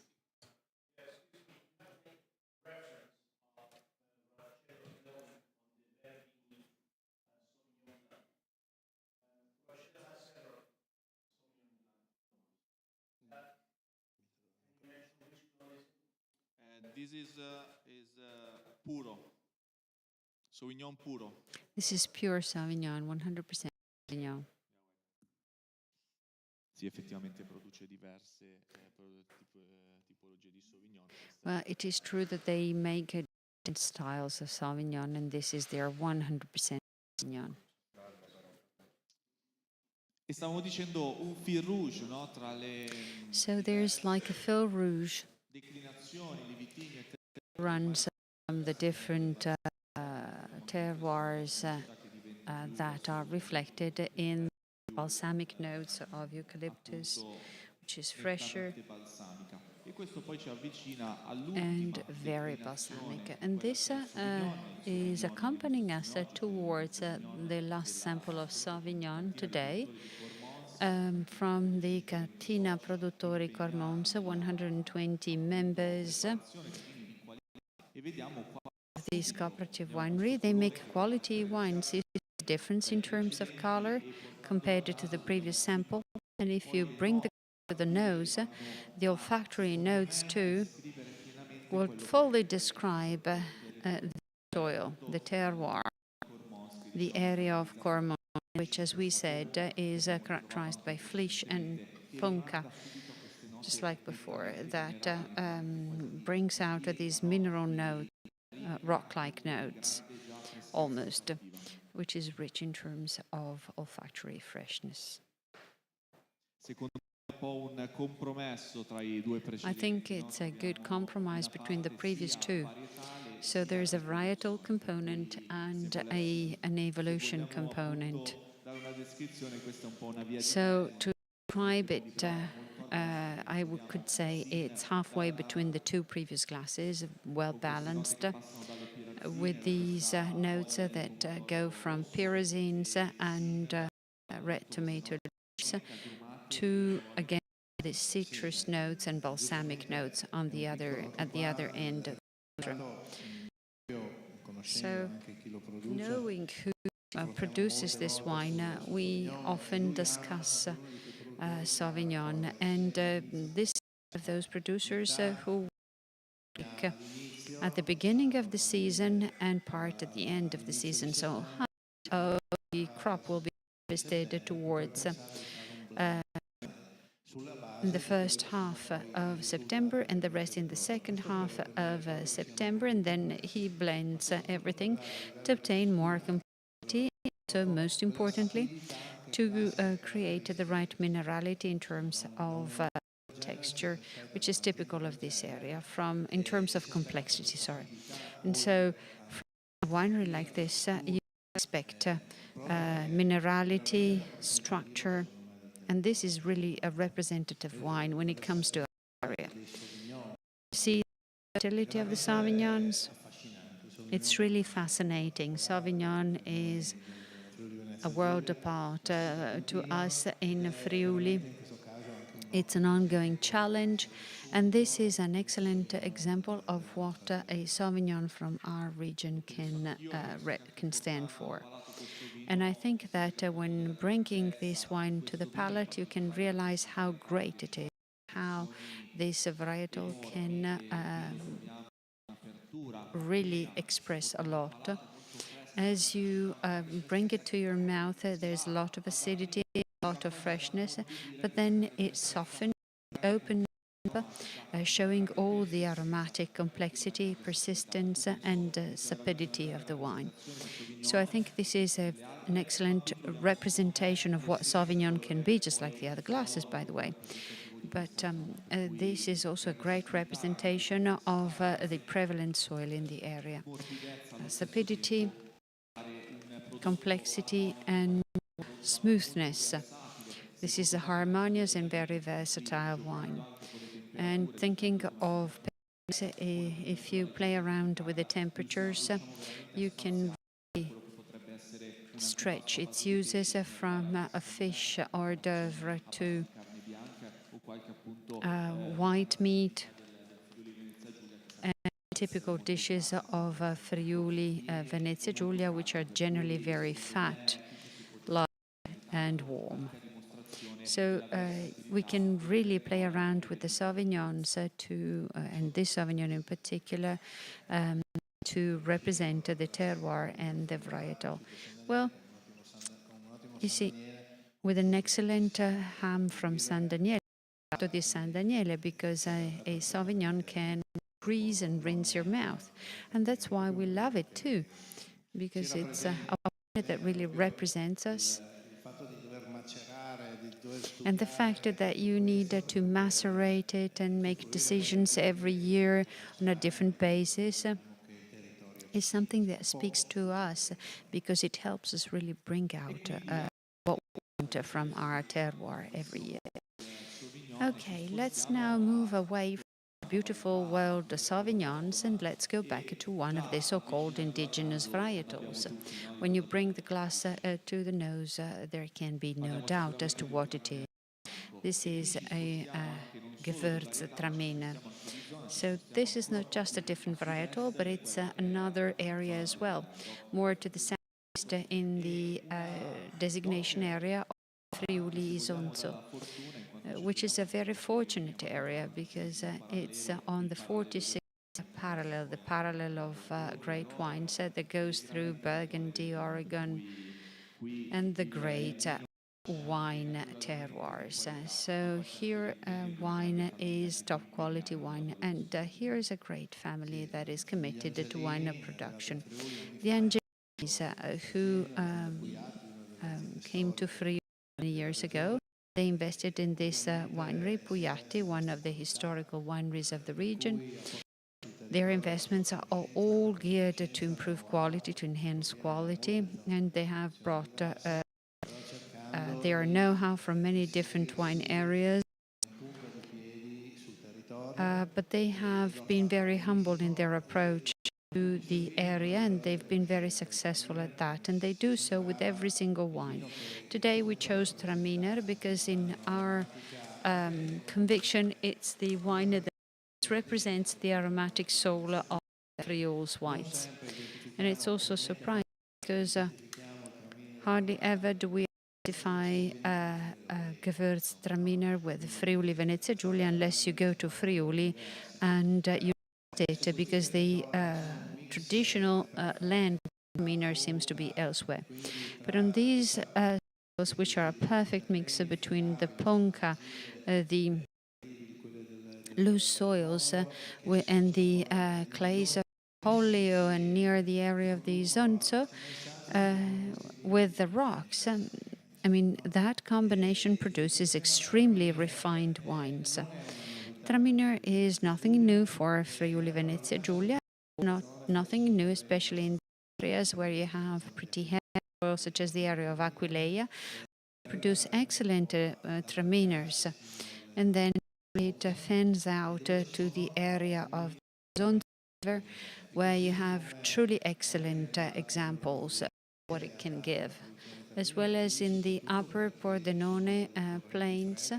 This is puro, Sauvignon puro. This is pure Sauvignon, 100% Sauvignon. Sì, effettivamente produce diverse tipologie di Sauvignon. Well, it is true that they make different styles of Sauvignon, and this is their 100% Sauvignon. E stavamo dicendo un fil rouge, no? Tra le So there's like a fil rouge declinazioni di vitigni e runs from the different terroirs that are reflected in balsamic notes of eucalyptus, which is fresher and very balsamic. And this is accompanying us towards the last sample of Sauvignon today from the Catena Produttori Cormons, 120 members. this cooperative winery. They make quality wines. You see the difference in terms of color compared to the previous sample. And if you bring the nose, the olfactory notes too will fully describe the soil, the terroir, the area of Cormon, which, as we said, is characterized by flesh and ponca, just like before, that brings out these mineral notes, rock-like notes, almost, which is rich in terms of olfactory freshness. I think it's a good compromise between the previous two. So there's a varietal component and an evolution component. So to describe it, could say it's halfway between the two previous glasses, well balanced, with these notes that go from pyrazines and red tomato to, again, the citrus notes and balsamic notes on the other end of the spectrum. So, knowing who produces this wine, we often discuss Sauvignon, and this is one of those producers who at the beginning of the season and part at the end of the season. So, the crop will be harvested towards in the first half of September and the rest in the second half of September, and then he blends everything to obtain more complexity. So most importantly, to create the right minerality in terms of texture, which is typical of this area, in terms of complexity, sorry. And so from a winery like this, you expect minerality, structure, and this is really a representative wine when it comes to our area. See the fertility of the Sauvignons? It's really fascinating. Sauvignon is a world apart to us in Friuli. It's an ongoing challenge, and this is an excellent example of what a Sauvignon from our region can stand for. And I think that when bringing this wine to the palate, you can realize how great it is, how this varietal can really express a lot. As you bring it to your mouth, there's a lot of acidity, a lot of freshness, but then it softens, opens up, showing all the aromatic complexity, persistence, and sapidity of the wine. So I think this is an excellent representation of what Sauvignon can be, just like the other glasses, by the way. But this is also a great representation of the prevalent soil in the area. Sapidity, complexity, and smoothness. This is a harmonious and very versatile wine. And thinking of if you play around with the temperatures, you can really stretch its uses from a fish hors d'oeuvre to white meat and typical dishes of Friuli, Venezia Giulia, which are generally very fat, light, and warm. So we can really play around with the Sauvignons and this Sauvignon in particular, to represent the terroir and the varietal. Well, you see, with an excellent ham from San Daniele, di San Daniele, because a Sauvignon can grease and rinse your mouth. And that's why we love it too, because it's a wine that really represents us. And the fact that you need to macerate it and make decisions every year on a different basis is something that speaks to us, because it helps us really bring out what we want from our terroir every year. Okay, let's now move away from the beautiful world of Sauvignons and let's go back to one of the so-called indigenous varietals. When you bring the glass to the nose, there can be no doubt as to what it is. This is a Gewürztraminer. So this is not just a different varietal, but it's another area as well, more to the southeast in the designation area of Friuli Isonzo, which is a very fortunate area because it's on the 46th parallel, the parallel of great wines that goes through Burgundy, Oregon, and the great wine terroirs. So here wine is top quality wine, and here is a great family that is committed to wine production. The Angelis who came to Friuli many years ago, they invested in this winery, Pugliatti, one of the historical wineries of the region. Their investments are all geared to improve quality, to enhance quality, and they have brought their know-how from many different wine areas. But they have been very humble in their approach to the area, and they've been very successful at that, and they do so with every single wine. Today we chose Traminer because in our conviction it's the wine that represents the aromatic soul of Friul's wines. And it's also surprising because hardly ever do we identify Gewürztraminer with Friuli Venezia Giulia unless you go to Friuli and you taste it, because the traditional land of Traminer seems to be elsewhere. But on these which are a perfect mix between the ponca, the loose soils and the clays of Pollio and near the area of the Isonzo with the rocks. I mean, that combination produces extremely refined wines. Traminer is nothing new for Friuli Venezia Giulia, nothing new, especially in areas where you have pretty heavy soil, such as the area of Aquileia, produce excellent Traminers. And then it fans out to the area of Zonzo, where you have truly excellent examples of what it can give, as well as in the upper Pordenone plains,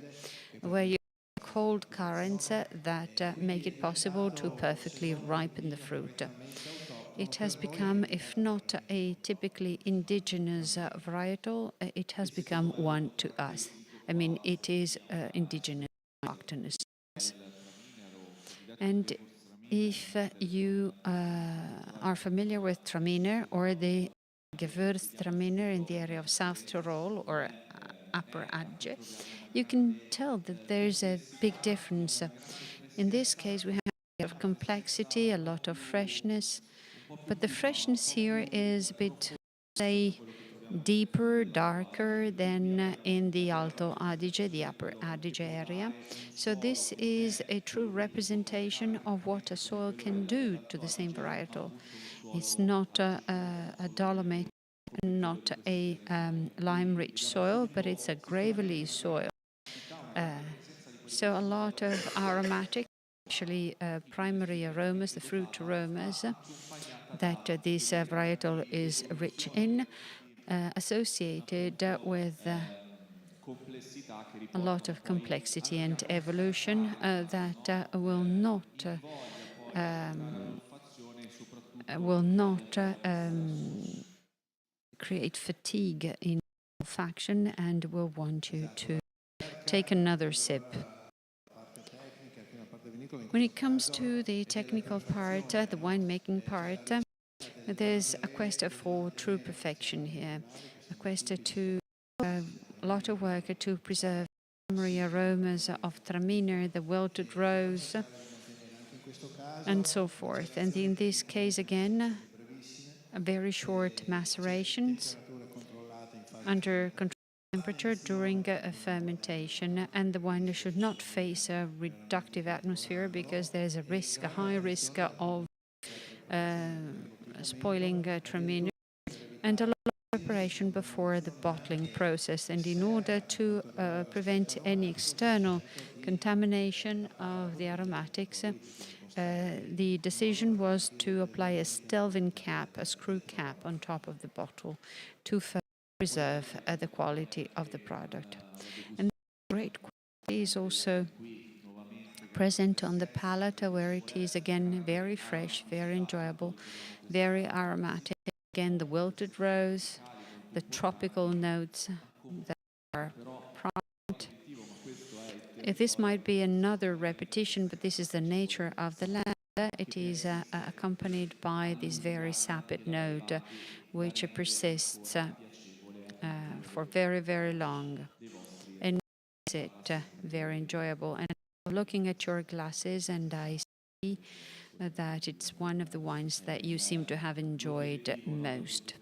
where you have cold currents that make it possible to perfectly ripen the fruit. It has become, if not a typically indigenous varietal, it has become one to us. I mean, it is indigenous. And if you are familiar with Traminer or the Gewürztraminer in the area of South Tyrol or Upper Adige, you can tell that there's a big difference. In this case, we have a lot of complexity, a lot of freshness, but the freshness here is a bit, say, deeper, darker than in the Alto Adige, the Upper Adige area. So this is a true representation of what a soil can do to the same varietal. It's not a dolomite, not a lime-rich soil, but it's a gravelly soil. So a lot of aromatic, actually primary aromas, the fruit aromas that this varietal is rich in, associated with a lot of complexity and evolution that will not create fatigue in faction and will want you to take another sip. When it comes to the technical part, the winemaking part, there's a quest for true perfection here, a quest to a lot of work to preserve primary aromas of Traminer, the wilted rose, and so forth. And in this case, again, a very short macerations under controlled temperature during a fermentation, and the wine should not face a reductive atmosphere because there's a risk, a high risk of spoiling Traminer, and a lot of preparation before the bottling process. And in order to prevent any external contamination of the aromatics, the decision was to apply a Stelvin cap, a screw cap on top of the bottle to preserve the quality of the product. And great quality is also present on the palate, where it is again very fresh, very enjoyable, very aromatic. Again, the wilted rose, the tropical notes that are prominent. This might be another repetition, but this is the nature of the land. It is accompanied by this very sapid note, which persists for very, very long, and makes it very enjoyable. And I'm looking at your glasses, and I see that it's one of the wines that you seem to have enjoyed most.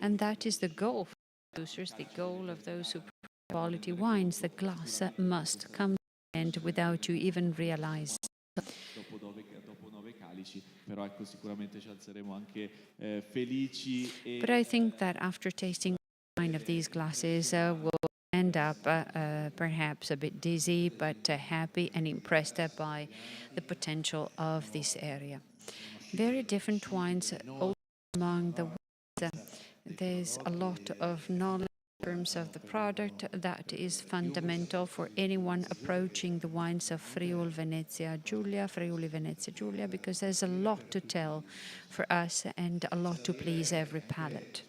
And that is the goal for producers, the goal of those who produce quality wines. The glass must come to an end without you even realize. But I think that after tasting wine of these glasses, we'll end up perhaps a bit dizzy, but happy and impressed by the potential of this area. Very different wines also among the wines. There's a lot of knowledge in terms of the product that is fundamental for anyone approaching the wines of Friuli Venezia Giulia, because there's a lot to tell for us and a lot to please every palate.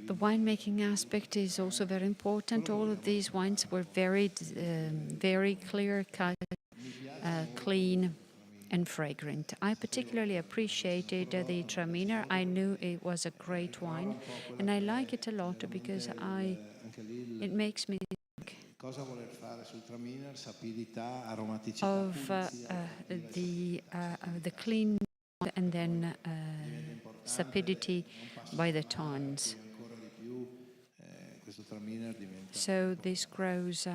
The winemaking aspect is also very important. All of these wines were very clear-cut, clean, and fragrant. I particularly appreciated the Traminer. I knew it was a great wine, and I like it a lot because it makes me think of the clean and then sapidity by the tons. So this grows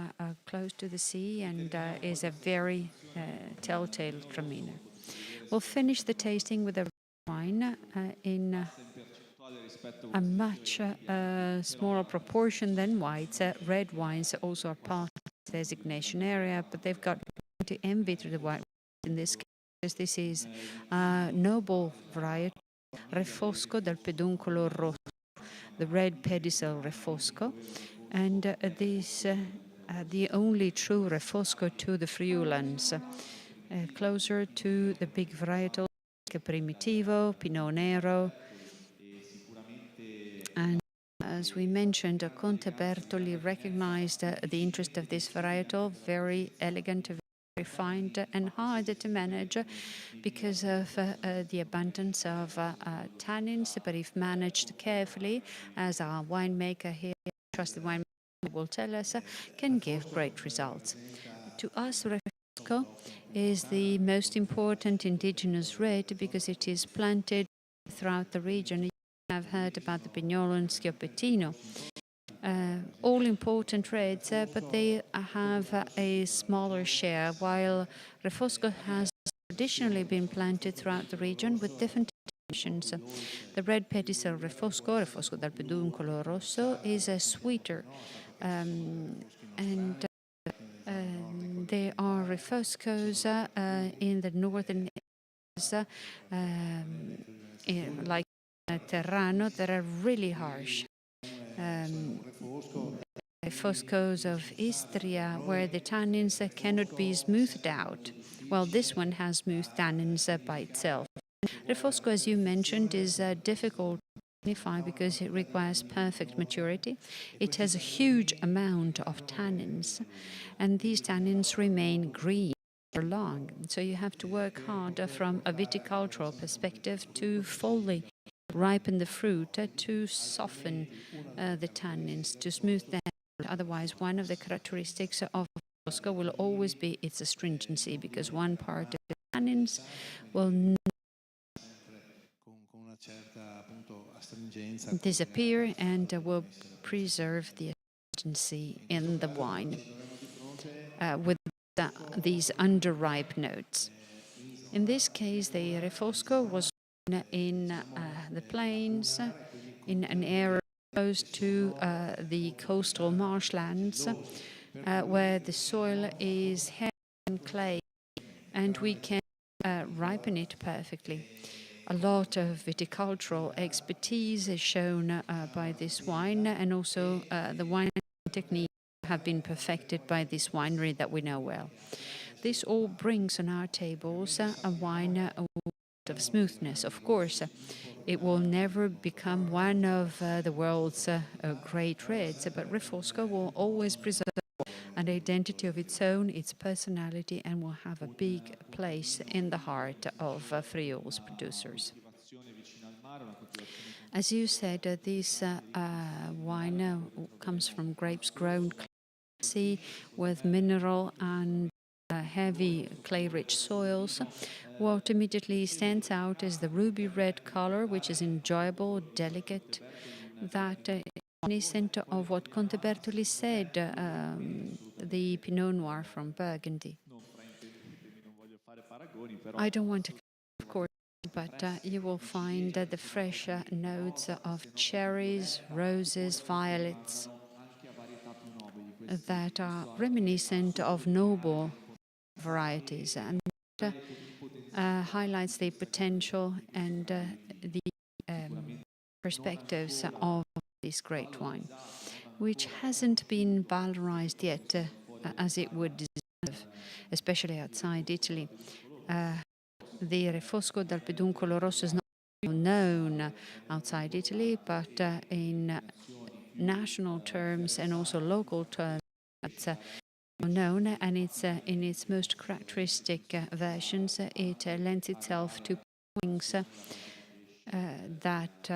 close to the sea and is a very telltale Traminer. We'll finish the tasting with a wine in a much smaller proportion than whites. Red wines also are part of the designation area, but they've got to envy through the white in this case. This is a noble variety, Refosco del Peduncolo Rosso, the red pedicel Refosco, and this the only true Refosco to the Friulans, closer to the big varietals like Primitivo, Pinot Nero, and as we mentioned, Conte Bertoli recognized the interest of this varietal, very elegant, very refined, and hard to manage because of the abundance of tannins, but if managed carefully, as our winemaker here, trusted winemaker will tell us, can give great results. To us, Refosco is the most important indigenous red because it is planted throughout the region. You have heard about the Pignolo and Schioppettino. All important reds, but they have a smaller share, while Refosco has traditionally been planted throughout the region with different dimensions. The red pedicel Refosco del Peduncolo Rosso, is a sweeter, and there are Refoscos in the northern areas, like Terrano, that are really harsh. Refoscos of Istria, where the tannins cannot be smoothed out, while this one has smooth tannins by itself. Refosco, as you mentioned, is difficult to identify because it requires perfect maturity. It has a huge amount of tannins, and these tannins remain green for long. So you have to work hard from a viticultural perspective to fully ripen the fruit, to soften the tannins, to smooth them. Otherwise, one of the characteristics of Refosco will always be its astringency, because one part of the tannins will disappear and will preserve the astringency in the wine with these underripe notes. In this case, the Refosco was in the plains, in an area close to the coastal marshlands, where the soil is hairy and clay, and we can ripen it perfectly. A lot of viticultural expertise is shown by this wine, and also the wine technique have been perfected by this winery that we know well. This all brings on our tables a wine of smoothness. Of course, it will never become one of the world's great reds, but Refosco will always preserve an identity of its own, its personality, and will have a big place in the heart of Friul's producers. As you said, this wine comes from grapes grown close with mineral and heavy clay-rich soils. What immediately stands out is the ruby red color, which is enjoyable, delicate, that reminiscent of what Conte Bertoli said, the Pinot Noir from Burgundy. I don't want to, of course, but you will find the fresh notes of cherries, roses, violets that are reminiscent of noble varieties, and highlights the potential and the perspectives of this great wine, which hasn't been valorized yet as it would deserve, especially outside Italy. The Refosco dal Peduncolo Rosso is not known outside Italy, but in national terms and also local terms, it's known, and it's in its most characteristic versions. It lends itself to wings that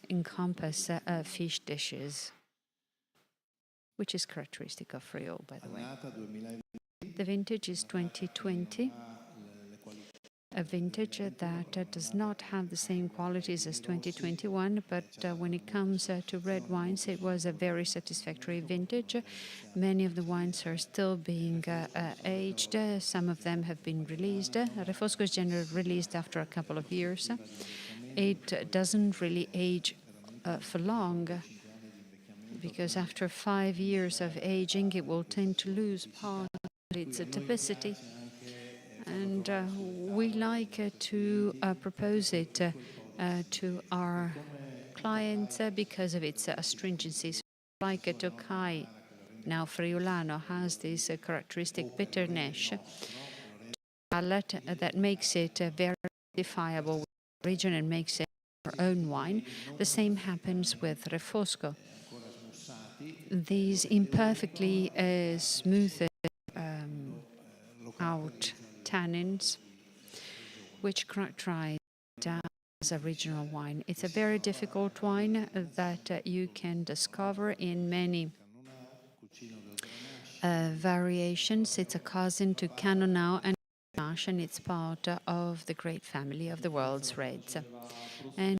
encompass fish dishes, which is characteristic of Friuli, by the way. The vintage is 2020. A vintage that does not have the same qualities as 2021, but when it comes to red wines, it was a very satisfactory vintage. Many of the wines are still being aged. Some of them have been released. Refosco is generally released after a couple of years. It doesn't really age for long, because after 5 years of aging, it will tend to lose part of its typicity. And we like to propose it to our clients because of its astringency. So like Tokai, now Friulano, has this characteristic bitterness that makes it very identifiable with the region and makes it our own wine. The same happens with Refosco. These imperfectly smoothed out tannins, which characterize it as a regional wine. It's a very difficult wine that you can discover in many variations. It's a cousin to Canonau and Grenache, and it's part of the great family of the world's reds. And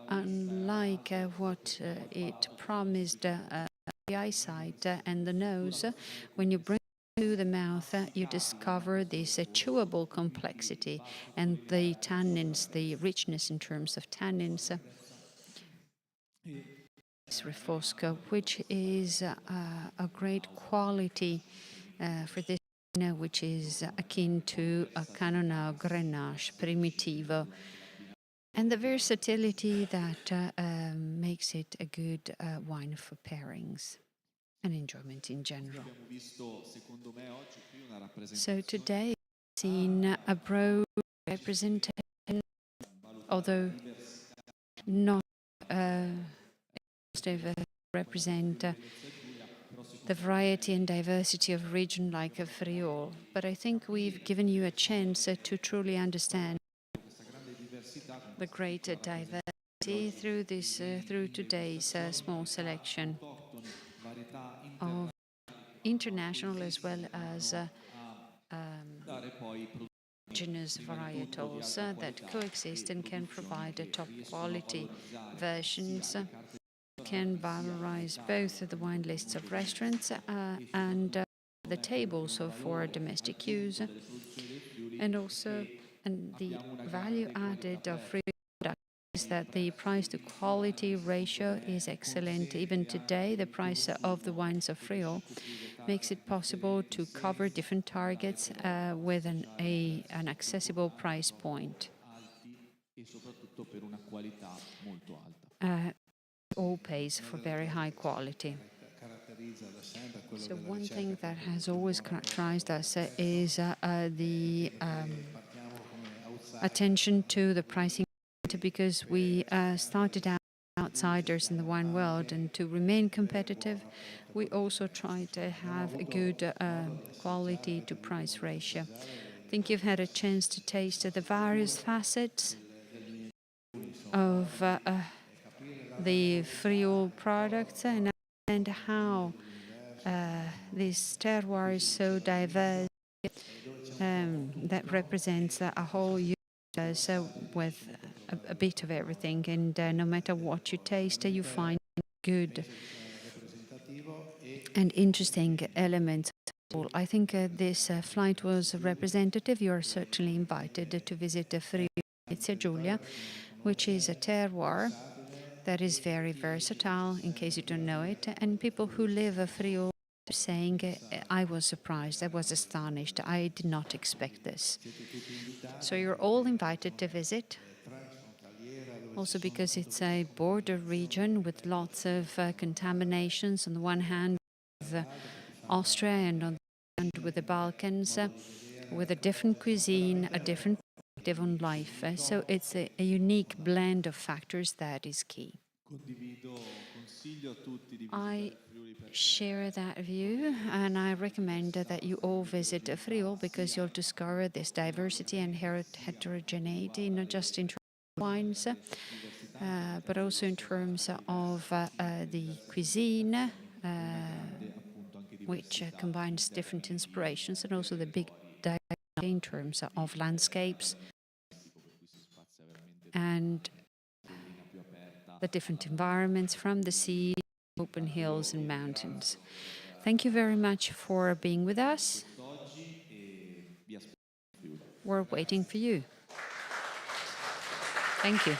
unlike what it promised, the eyesight and the nose, when you bring to the mouth, you discover this chewable complexity and the tannins, the richness in terms of tannins. Refosco, which is a great quality for this, which is akin to a Canonau Grenache Primitivo, and the versatility that makes it a good wine for pairings and enjoyment in general. So today we've seen a broad representation, although not represent the variety and diversity of a region like Friuli, but I think we've given you a chance to truly understand the great diversity through today's small selection of international as well as indigenous varietals that coexist and can provide top quality versions, can valorize both the wine lists of restaurants and the tables for domestic use, and also the value added of Friuli is that the price to quality ratio is excellent. Even today, the price of the wines of Friuli makes it possible to cover different targets with an accessible price point. All pays for very high quality. So one thing that has always characterized us is the attention to the pricing, because we started out outsiders in the wine world, and to remain competitive, we also try to have a good quality to price ratio. I think you've had a chance to taste the various facets of the FRIULI products, and how this terroir is so diverse, that represents a whole universe with a bit of everything, and no matter what you taste, you find good and interesting elements. I think this flight was representative. You are certainly invited to visit FRIULI Giulia, which is a terroir that is very versatile, in case you don't know it, and people who live FRIULI saying, I was surprised, I was astonished, I did not expect this. So you're all invited to visit, also because it's a border region with lots of contaminations, on the one hand with Austria, and on the other hand with the Balkans, with a different cuisine, a different perspective on life. So it's a unique blend of factors that is key. I share that view, and I recommend that you all visit FRIULI, because you'll discover this diversity and heterogeneity, not just in terms of wines, but also in terms of the cuisine, which combines different inspirations, and also the big diversity in terms of landscapes and the different environments, from the sea, open hills and mountains. Thank you very much for being with us. We're waiting for you. Thank you.